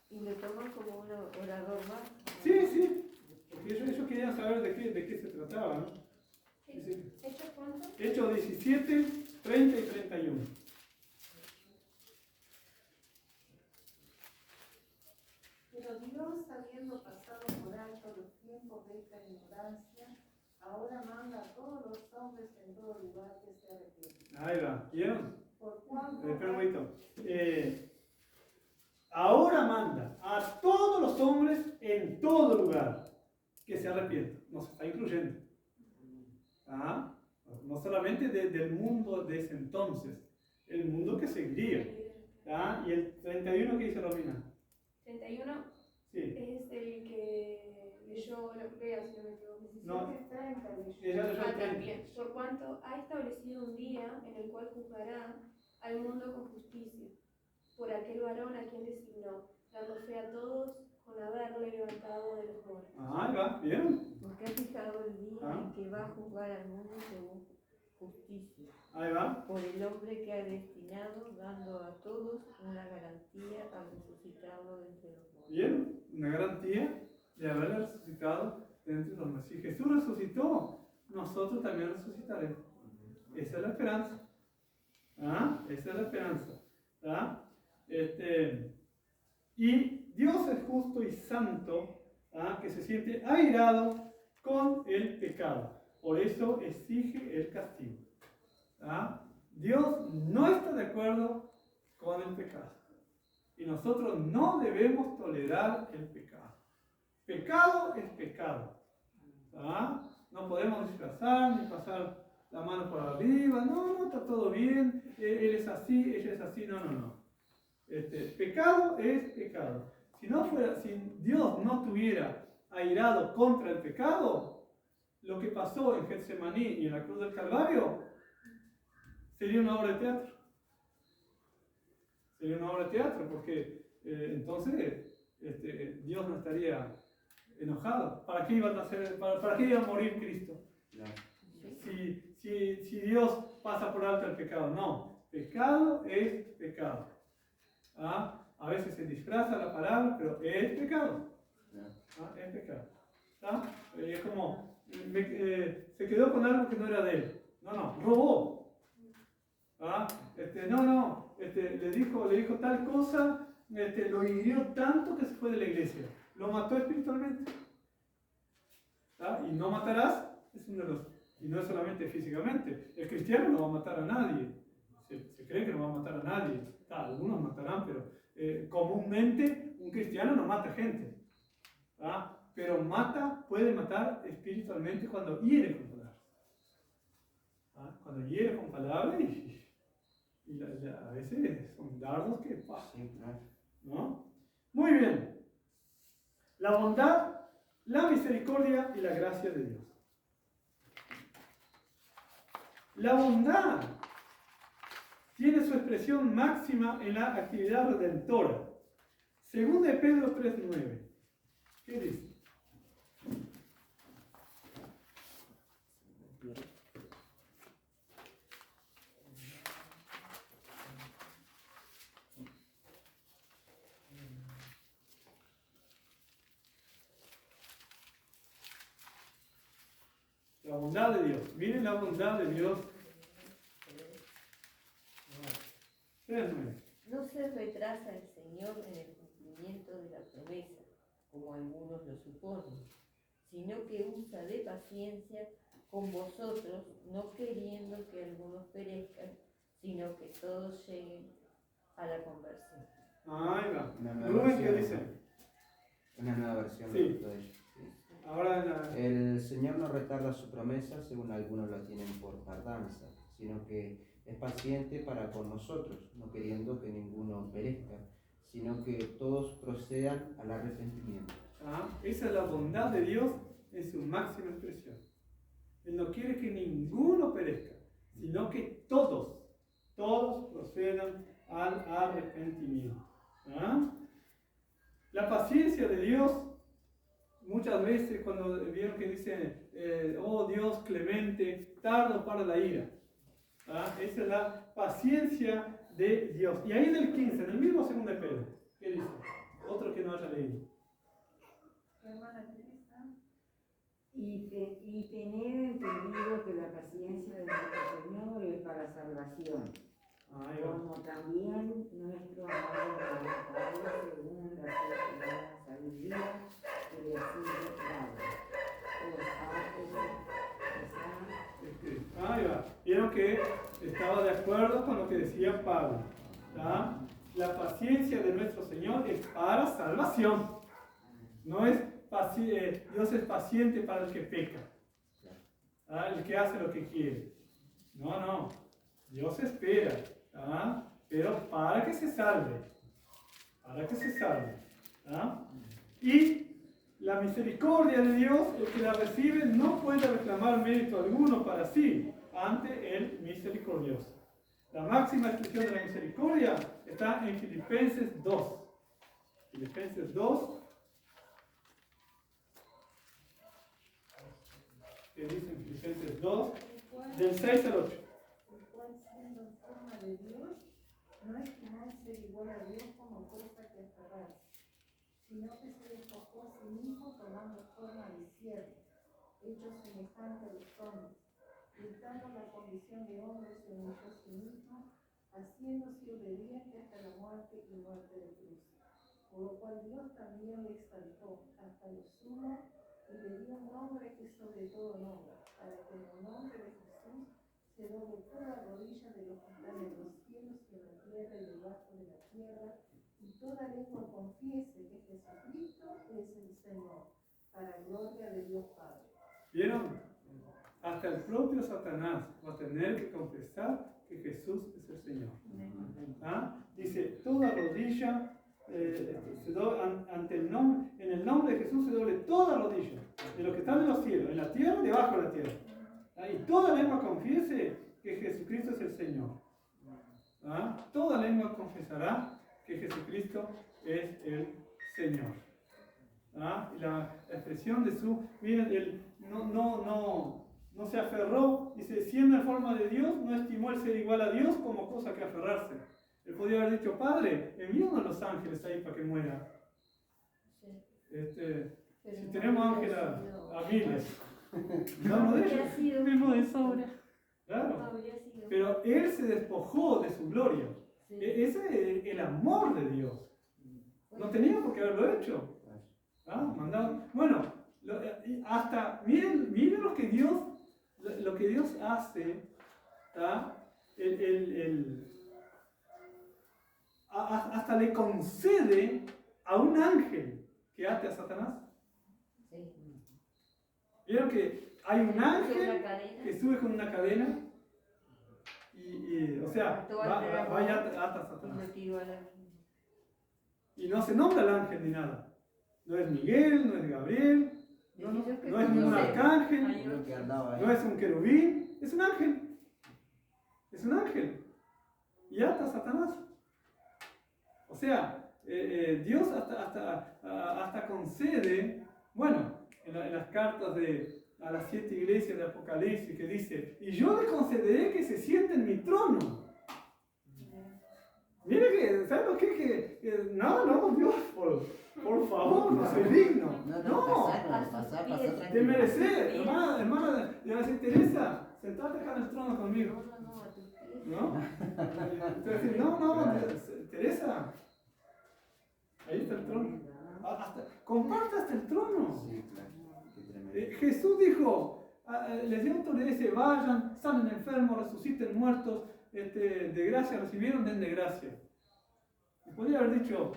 Y lo toman como un orador más. Sí, sí. Porque ellos querían saber de qué se trataba, ¿no? Sí. ¿Hechos cuánto? Hechos 17, 30 y 31. Pero Dios, habiendo pasado por alto los tiempos de esta ignorancia, ahora manda a todos los hombres en todo lugar que se arrepientan. Ahí va. ¿Vieron? Por cuanto Espera un momento. Ahora manda a todos los hombres en todo lugar que se arrepientan. Nos está incluyendo. ¿Ah? No solamente del mundo de ese entonces, el mundo que seguiría. ¿Ah? Y el 31 que dice Romina. 31 Sí. es el que leyó la Biblia, si no me equivoco. No. está en cabello. Ella También, por cuanto ha establecido un día en el cual juzgará al mundo con justicia, por aquel varón a quien designó, dando fe a todos con haberle levantado de los muertos. Ahí va. ¿Vieron? Porque ha fijado el día Ah. en que va a juzgar al mundo según justicia. Ahí va. Por el hombre que ha destinado, dando a todos una garantía al resucitado de entre los muertos. ¿Vieron? Una garantía de haberle resucitado de entre los muertos. Si Jesús resucitó, nosotros también resucitaremos. Esa es la esperanza. ¿Ah? Esa es la esperanza. ¿Ah? Y Dios es justo y santo, ¿ah? Que se siente airado con el pecado. Por eso exige el castigo. ¿Ah? Dios no está de acuerdo con el pecado. Y nosotros no debemos tolerar el pecado. Pecado es pecado. ¿Ah? No podemos disfrazar ni pasar la mano por arriba. No, está todo bien. Él es así, ella es así. No. Pecado es pecado. Si Dios no estuviera airado contra el pecado, lo que pasó en Getsemaní y en la cruz del Calvario sería una obra de teatro. Sería una obra de teatro porque entonces Dios no estaría enojado. ¿Para qué iba a morir Cristo? Claro. Si Dios pasa por alto el pecado. No, pecado es pecado. ¿Ah? A veces se disfraza la palabra, pero es pecado. ¿Ah? Es pecado. ¿Ah? Es como, se quedó con algo que no era de él. No, robó. ¿Ah? Le dijo tal cosa, lo hirió tanto que se fue de la iglesia. Lo mató espiritualmente. ¿Ah? Y no matarás es uno de los. Y no es solamente físicamente. El cristiano no va a matar a nadie. Se cree que no va a matar a nadie. Algunos matarán, pero comúnmente un cristiano no mata gente. ¿Ah? Pero puede matar espiritualmente cuando hiere con palabras. ¿Ah? Cuando hiere con palabras y a veces son dardos que pasan. Sí, claro. ¿No? Muy bien. La bondad, la misericordia y la gracia de Dios. La bondad tiene su expresión máxima en la actividad redentora. Según de Pedro 3:9. ¿Qué dice? La bondad de Dios. Miren la bondad de Dios. 3:9. No se retrasa el Señor en el cumplimiento de la promesa, como algunos lo suponen, sino que usa de paciencia con vosotros, no queriendo que algunos perezcan, sino que todos lleguen a la conversión. Ahí va. Rubén, ¿qué dice? Una nueva versión Sí. de todo ello. Ahora El Señor no retarda su promesa, según algunos la tienen por tardanza, sino que es paciente para con nosotros, no queriendo que ninguno perezca, sino que todos procedan al arrepentimiento. Esa es la bondad de Dios en su máxima expresión. Él no quiere que ninguno perezca, sino que todos procedan al arrepentimiento. La paciencia de Dios, muchas veces cuando vieron que dice, oh Dios clemente, tardo para la ira. Esa es la paciencia de Dios. Y ahí en el 15, en el mismo 2 de Pedro, ¿qué dice? Otro que no haya leído. Y tener entendido que la paciencia de nuestro Señor es para salvación, como también nuestro amado Padre según la sabiduría que le ha sido dada. Ahí va. Vieron que estaba de acuerdo con lo que decía Pablo. La paciencia de nuestro Señor es para salvación. No es Dios es paciente para el que peca, el que hace lo que quiere. No. Dios espera, pero para que se salve. Y la misericordia de Dios, el que la recibe, no puede reclamar mérito alguno para sí ante el misericordioso. La máxima expresión de la misericordia está en Filipenses 2. Filipenses 2. ¿Qué dice en Filipenses 2? Del 6 al 8. El cual, siendo en forma de Dios, no estimó ser igual a Dios como cosa que aferrarse, sino que se despojó a sí mismo tomando forma de siervo, hecho semejante a los hombres, y estando en la condición de hombre se humilló a sí mismo, haciéndose obediente hasta la muerte y muerte de cruz. Por lo cual Dios también le exaltó hasta lo sumo y le dio un nombre que es sobre todo nombre, para que en el nombre de Jesús se doble toda rodilla de los que están en los cielos y en la tierra y debajo de la tierra, y toda lengua confiese que Jesucristo es el Señor, para gloria de Dios Padre. ¿Vieron? Hasta el propio Satanás va a tener que confesar que Jesús es el Señor. Dice, toda rodilla ante el nombre, en el nombre de Jesús se doble toda rodilla, de los que están en los cielos, en la tierra y debajo de la tierra. Y toda lengua confiese que Jesucristo es el Señor. Toda lengua confesará que Jesucristo es el Señor. Y la expresión de miren, él no se aferró, dice, siendo en forma de Dios, no estimó el ser igual a Dios como cosa que aferrarse. Él podía haber dicho, Padre, envía uno a los ángeles ahí para que muera. Si tenemos ángeles a miles, no lo dejes. Mismo de sobra. Claro. Pero él se despojó de su gloria. Ese es el amor de Dios. No tenía por qué haberlo hecho. Mandado. Bueno, hasta miren lo que Dios hace. Hasta le concede a un ángel que ate a Satanás. ¿Vieron que hay un ángel que sube con una cadena? O sea, va y ata a Satanás. Y no se nombra el ángel ni nada. No es Miguel, no es Gabriel, no es ningún arcángel, no es un querubín, es un ángel. Es un ángel. Y ata a Satanás. O sea, Dios hasta concede, bueno, en las cartas a las 7 iglesias de Apocalipsis, que dice, y yo le concederé que se siente en mi trono. Mire que, ¿sabes lo que? No, Dios, Por favor, no soy digno. No, pasá Te tranquilo. mereces, hermana, le va a decir, Teresa, sentate acá en el trono conmigo. No, a tus pies. ¿No? Entonces, no, Teresa, ahí está el trono. Comparte hasta el trono. Sí, claro. Qué tremendo. Jesús dijo, les dio autoridad y dice, vayan, sanen enfermos, resuciten muertos, de gracia recibieron, den de gracia. Y podría haber dicho,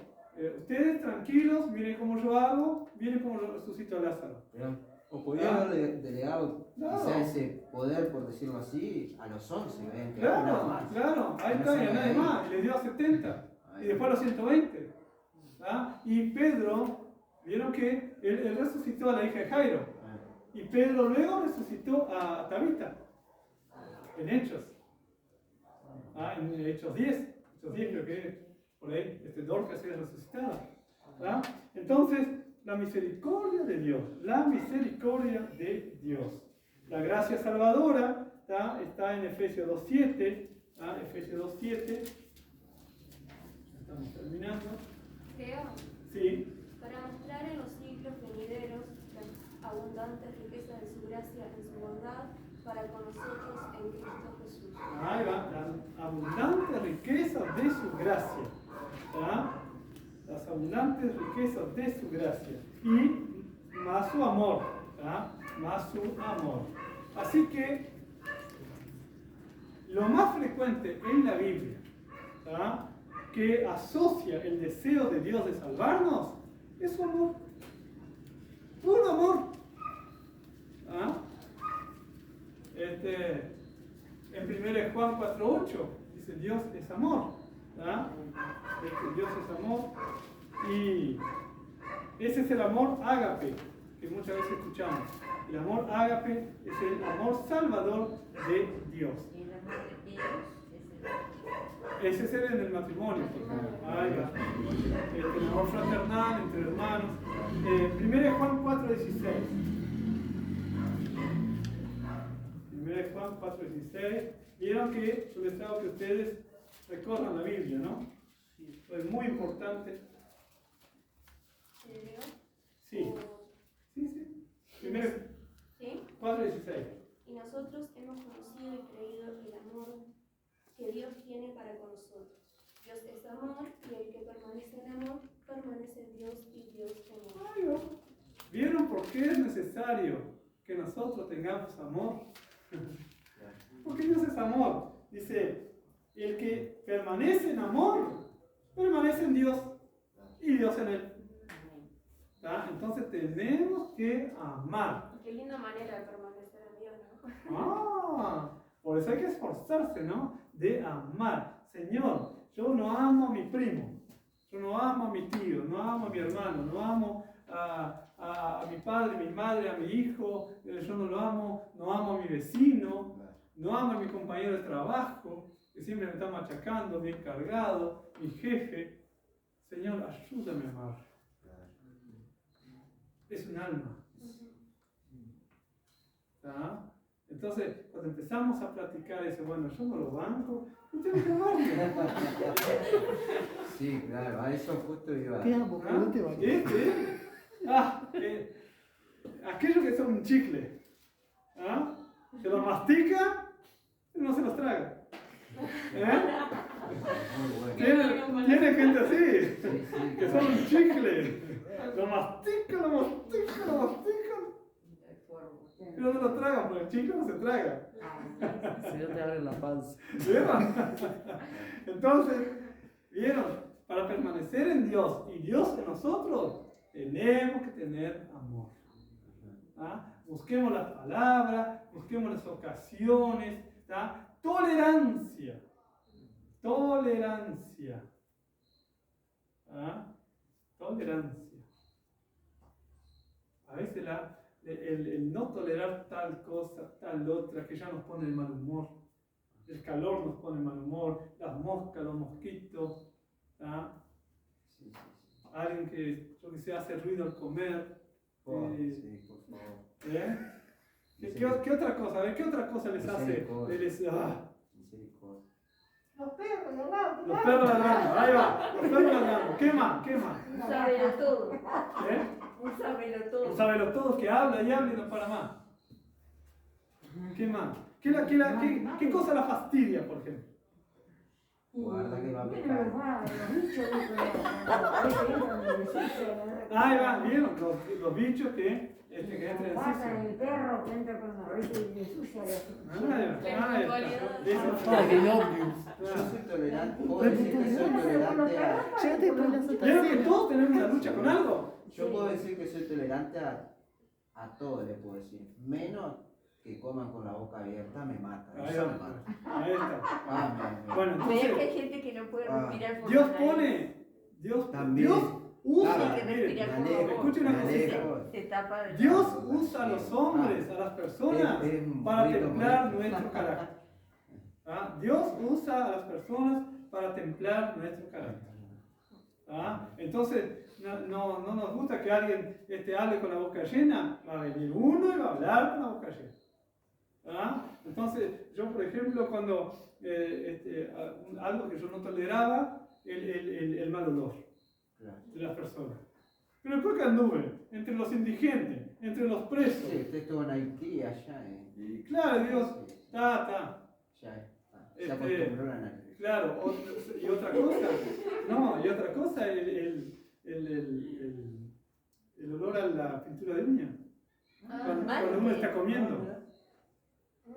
ustedes tranquilos, miren cómo yo hago, miren cómo yo resucito a Lázaro. O podía haber delegado Claro. quizá ese poder, por decirlo así, a los 11, que habían quedado nada más. Claro, ahí No está, y se a nadie ahí. más, y le dio a 70, y después a los 120. ¿Ah? Y Pedro, vieron que él resucitó a la hija de Jairo, y Pedro luego resucitó a Tabita, en Hechos. En Hechos 10 creo que por ahí, Dorcas es resucitada. ¿Ah? Entonces, la misericordia de Dios, la gracia salvadora está en Efesios 2.7, Efesios 2.7, estamos terminando. Creo, Sí, para mostrar en los siglos venideros las abundantes riquezas de su gracia en su bondad para con nosotros en Cristo Jesús. ahí va, las abundantes riquezas de su gracia. Las abundantes riquezas de su gracia. Y más su amor. Más su amor. Así que lo más frecuente en la Biblia que asocia el deseo de Dios de salvarnos es su amor. Puro amor. En 1 Juan 4.8 dice Dios es amor. Dios es amor. Y ese es el amor ágape que muchas veces escuchamos. El amor ágape es el amor salvador de Dios. Y el amor de Dios es el Ese es el en el matrimonio. Ahí va. El amor fraternal entre hermanos. 1 Juan 4.16. 1 Juan 4.16. Vieron que yo les hago que ustedes recorran la Biblia, ¿no? Esto es muy importante. ¿Leo? Sí. Sí. 1 ¿Sí? 4.16. Y nosotros hemos conocido y creído el amor que Dios tiene para con nosotros. Dios es amor y el que permanece en amor permanece en Dios y Dios en amor. Ahí va. ¿Vieron por qué es necesario que nosotros tengamos amor? Porque Dios es amor. Dice, el que permanece en amor, permanece en Dios y Dios en él. Entonces tenemos que amar. Qué linda manera de permanecer en Dios, ¿no? Por eso hay que esforzarse, ¿no? De amar. Señor, yo no amo a mi primo, yo no amo a mi tío, no amo a mi hermano, no amo a mi padre, mi madre, a mi hijo, yo no lo amo, no amo a mi vecino, no amo a mi compañero de trabajo, que siempre me está machacando, mi encargado, mi jefe. Señor, ayúdame a amar. Es un alma. Entonces, cuando empezamos a platicar eso, bueno, yo no lo banco, yo tengo que amarlo. Sí, claro, a eso justo iba. Te amo, pero no te banco. Aquellos que son un chicle, se los mastica y no se los traga. Muy bueno. ¿Tiene gente así? Sí, Que son un chicle. Lo mastican, pero no lo tragan, porque el chicle no se traga. Si no te abren la panza. ¿Vieron? Entonces, ¿vieron? Para permanecer en Dios y Dios en nosotros, tenemos que tener amor. Busquemos las palabras, busquemos las ocasiones. Tolerancia. Tolerancia. Tolerancia. A veces el no tolerar tal cosa, tal otra, que ya nos pone de mal humor. El calor nos pone de mal humor, las moscas, los mosquitos. Sí. Alguien que, yo que sé, hace ruido al comer. Sí, por favor. ¿Qué otra cosa? A ver, ¿qué otra cosa les hace? Misericordia. Misericordia. Los perros ladrando. Los perros ladrando, ahí va, los perros ladrando. ¿Qué más? ¿Qué más? Un sábelo todo. ¿Eh? Un sábelo todo. Un sabelotodo que habla y habla y no para más. ¿Qué más? ¿Qué cosa la fastidia, por ejemplo? Guarda que va a Bueno, pecar. los bichos, Ahí va, ¿vieron? Los bichos que entran en pasa el el perro que entra con la risa y le sucia la Eso Yo soy tolerante, puedo decir que soy tolerante a... ¿Vieron que todos tenemos una lucha con algo? Yo puedo decir que soy tolerante a todo, le puedo decir. Menos que coman con la boca abierta, me mata. Ahí Eso va. me mata. Ahí está. Bueno, Vean que hay entonces, gente que no puede respirar por Dios la nariz. pone, También. Dios usa, Tiene que miren, respirar por me la boca. escuchen una me cosita. alejo. Se tapa de Dios usa a los hombres, a las personas, Es para rico, templar bonito. nuestro carácter. ¿Ah? Dios usa a las personas para templar nuestro carácter. ¿Ah? Entonces, no nos gusta que alguien hable con la boca llena. Va a venir uno y va a hablar con la boca llena. ¿Ah? Entonces, yo, por ejemplo, cuando algo que yo no toleraba, el mal olor de las personas. Pero después que anduve entre los indigentes, entre los presos, Sí, usted estuvo en Haití, allá, y claro, Dios, Ya se acostumbró la nariz. claro, y otra cosa, el olor a la pintura de uña. Cuando uno está comiendo.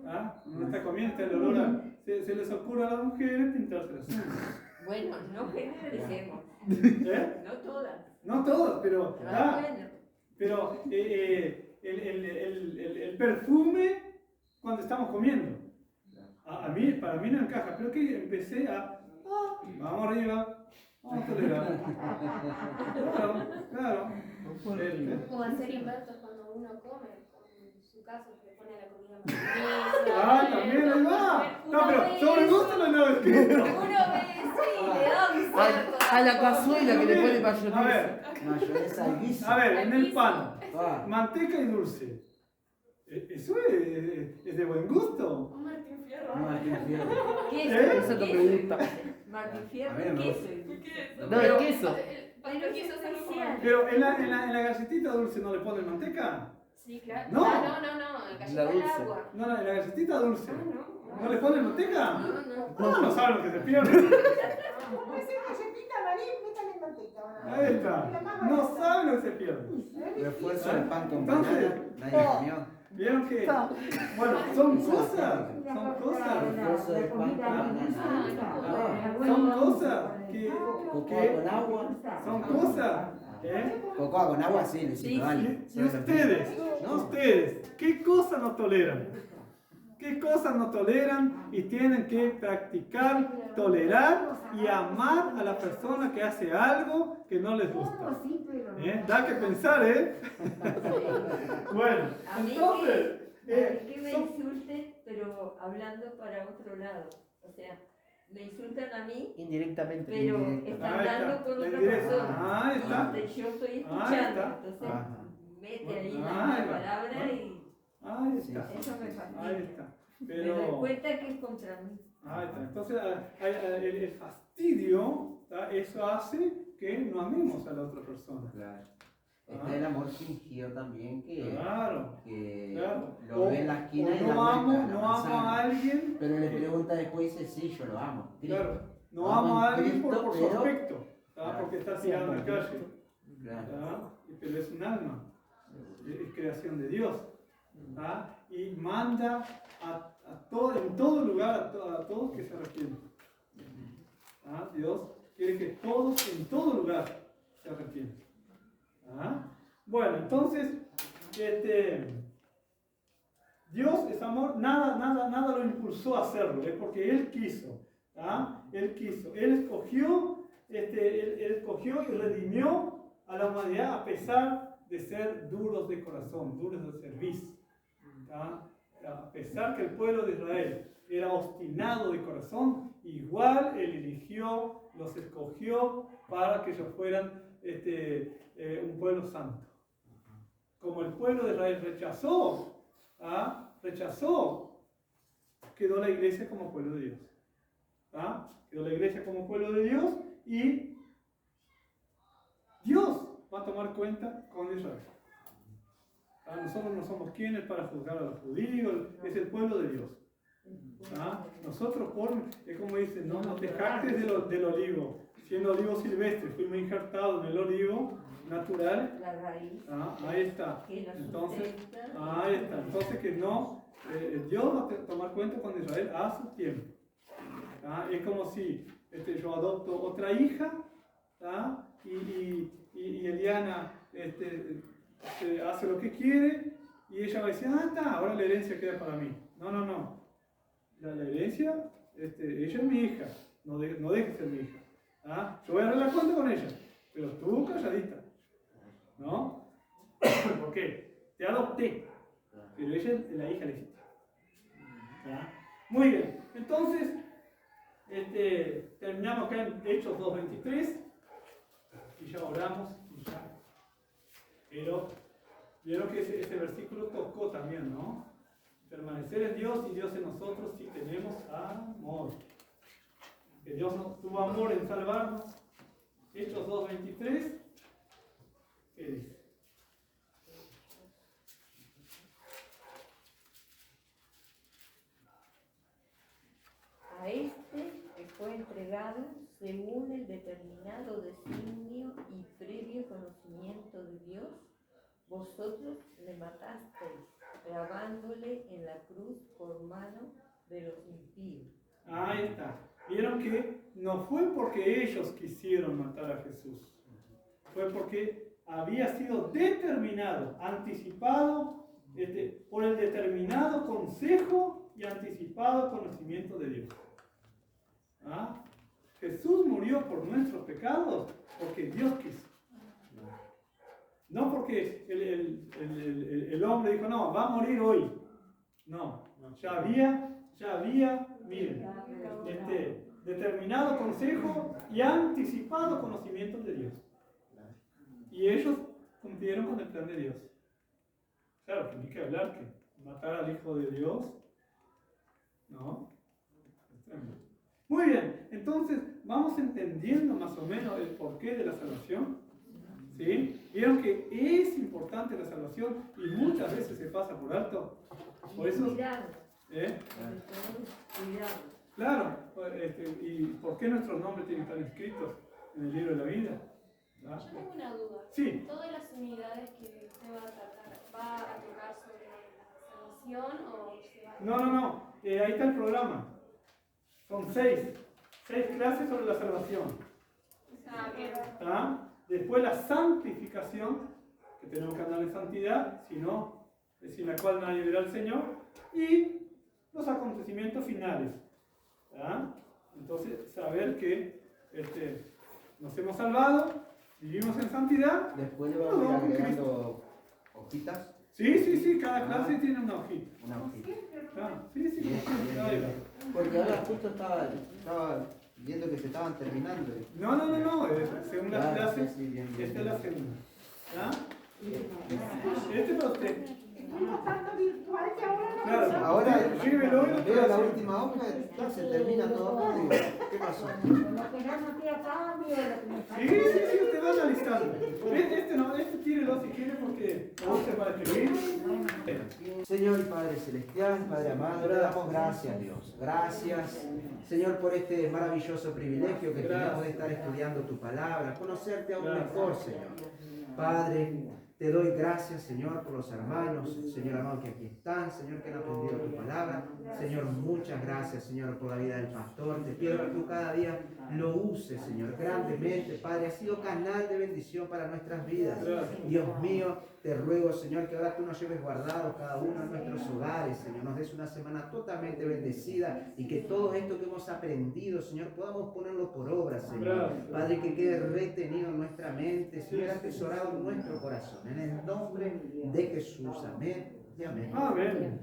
¿Ah? Uno está comiendo, está el olor a... Se les ocurre a las mujeres pintarse las uñas. Bueno, no generalicemos. ¿Eh? No todas. No todas, pero... Bueno. Pero el perfume cuando estamos comiendo. Para mí no encaja, pero que empecé vamos arriba, vamos a tolerar. Claro. Como hacer inversos cuando uno come, en su caso, que le pone a la comida más También ahí va. No, pero sobre gusto no lo escrito. Uno ve, sí, le da un cerdo. A la cazuela que le pone A mayonesa. ver, Mayonesa al guiso. en el pan, Ah, manteca y dulce. ¿Eso es de buen gusto? Un Martín Fierro. no, Martín Fierro. Queso. Esa te pregunta. Martín Fierro, A mí no me queso. No, el queso. Pero quiso hacerlo como... Pero en la galletita dulce no le ponen manteca. Sí, claro. No. No, galleta La al dulce. agua. No, en la galletita dulce. No. ¿No le ponen manteca? No. No saben lo que se pierde. Puede ser galletita, Marín, métale manteca. Ahí está. No saben lo que se pierde. Refuerzo de pan con Entonces- banana, nadie comió. Vieron que, bueno, son cosas, Refuerzo de pan con banana. son cosas Cocoa con agua. son cosas, Cocoa con agua, sí, Luisito, dale. Y ustedes, ¿qué cosas no toleran? ¿Qué cosas no toleran y tienen que practicar, tolerar y amar a la persona que hace algo que no les gusta? Da que pensar, Bueno, A mí entonces, que me insulten, pero hablando para otro lado. O sea, me insultan a mí, Indirectamente. pero Indirecta. están Ahí está, dando con la otra indirecta. persona. Ahí está. Y yo estoy Ahí escuchando. está. Entonces, Ajá. mete ahí Ahí la va. palabra y Ahí está. eso me Ahí fastidia. está. Me doy Pero, cuenta que es contra mí. ahí está. Entonces, el fastidio, eso hace que no amemos a la otra persona. Claro. Está el amor fingido también que Claro. Claro. lo ve en la esquina y no la vuelta, amo, la no amo manzana. a alguien. Pero le pregunta después y dice, sí, yo lo amo. Cristo. Claro. No amo a alguien por su Cristo, aspecto. Claro. Porque está tirado en la calle. Claro. Pero es un alma. Es creación de Dios. Y manda en todo lugar a todos que se arrepientan. Dios quiere que todos en todo lugar se arrepientan. Bueno, entonces, Dios es amor, nada lo impulsó a hacerlo, es porque Él quiso. Él quiso, Él escogió y redimió a la humanidad a pesar de ser duros de corazón, duros de servicio. A pesar que el pueblo de Israel era obstinado de corazón, igual Él eligió, los escogió para que ellos fueran un pueblo santo. Como el pueblo de Israel rechazó, quedó la iglesia como pueblo de Dios. Quedó la iglesia como pueblo de Dios y Dios va a tomar cuenta con Israel. Nosotros no somos quienes para juzgar a los judíos, es el pueblo de Dios. Nosotros, es como dice, no te jactes del olivo, siendo olivo silvestre, fuimos injertados en el olivo natural. La raíz. Ahí está. Entonces, que no, Dios va a tomar cuenta con Israel a su tiempo. Es como si yo adopto otra hija y Eliana hace lo que quiere y ella va a decir, ahora la herencia queda para mí. No. La herencia, ella es mi hija, no deje de ser mi hija. Yo voy a arreglar cuenta con ella, pero tú calladita. ¿No? ¿Por qué? Te adopté, pero ella es la hija legítima. Muy bien, entonces terminamos acá en Hechos 2:23 y ya oramos y ya. Pero vieron que ese versículo tocó también, ¿no? Permanecer en Dios y Dios en nosotros si tenemos amor. Que Dios tuvo amor en salvarnos. Hechos 2:23. ¿Qué dice? A este que fue entregado según el determinado designio y previo conocimiento de Dios, vosotros le matasteis, clavándole en la cruz por mano de los impíos. Ahí está. Vieron que no fue porque ellos quisieron matar a Jesús, fue porque había sido determinado, anticipado por el determinado consejo y anticipado conocimiento de Dios. Jesús murió por nuestros pecados porque Dios quiso. No porque el hombre dijo, no, va a morir hoy. No, ya había, miren, determinado consejo y anticipado conocimiento de Dios. Y ellos cumplieron con el plan de Dios. Claro, que ni que hablar que matar al Hijo de Dios, ¿no? Muy bien, entonces vamos entendiendo más o menos el porqué de la salvación. ¿Sí? Vieron que es importante la salvación y muchas veces se pasa por alto. Por eso, cuidado. Cuidado. Claro, ¿y por qué nuestros nombres tienen que estar inscritos en el libro de la vida? Yo tengo una duda. Sí. ¿Todas las unidades que usted va a tratar va a tocar sobre la salvación o se va a... No. Ahí está el programa. Son 6 clases sobre la salvación. Después la santificación, que tenemos que andar en santidad, sin la cual nadie verá al Señor, y los acontecimientos finales. Entonces, saber que nos hemos salvado, vivimos en santidad. Después le vamos a ir agregando hojitas. Sí, cada clase tiene una hojita. Una hojita. Sí. Porque ahora justo estaba viendo que se estaban terminando. No, segunda clase, bien. Esta es la segunda. Este para usted. Estuvimos tanto virtual que ahora no Claro, pensamos. Ahora veo la última hoja, ya se termina todo acá. Digo, ¿qué pasó? Lo que no nos queda cambio, lo que nos falta. Sí, usted va analizando. Este tírelo si quiere porque a usted para escribir. Señor y Padre Celestial, Padre amado, le damos gracias, Dios. Gracias, Señor, por este maravilloso privilegio que tenemos de estar estudiando tu palabra, conocerte aún mejor, Señor. Padre, te doy gracias, Señor, por los hermanos, Señor amado, que aquí están, Señor, que han aprendido tu palabra. Señor, muchas gracias, Señor, por la vida del pastor. Te pido que tú cada día lo uses, Señor, grandemente. Padre, ha sido canal de bendición para nuestras vidas. Dios mío, te ruego, Señor, que ahora tú nos lleves guardados cada uno en nuestros hogares, Señor. Nos des una semana totalmente bendecida y que todo esto que hemos aprendido, Señor, podamos ponerlo por obra, Señor. Padre, que quede retenido en nuestra mente, Señor, atesorado en nuestro corazón. En el nombre de Jesús. Amén y amén. Amén.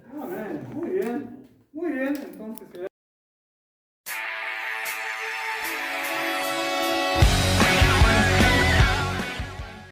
Muy bien. Entonces,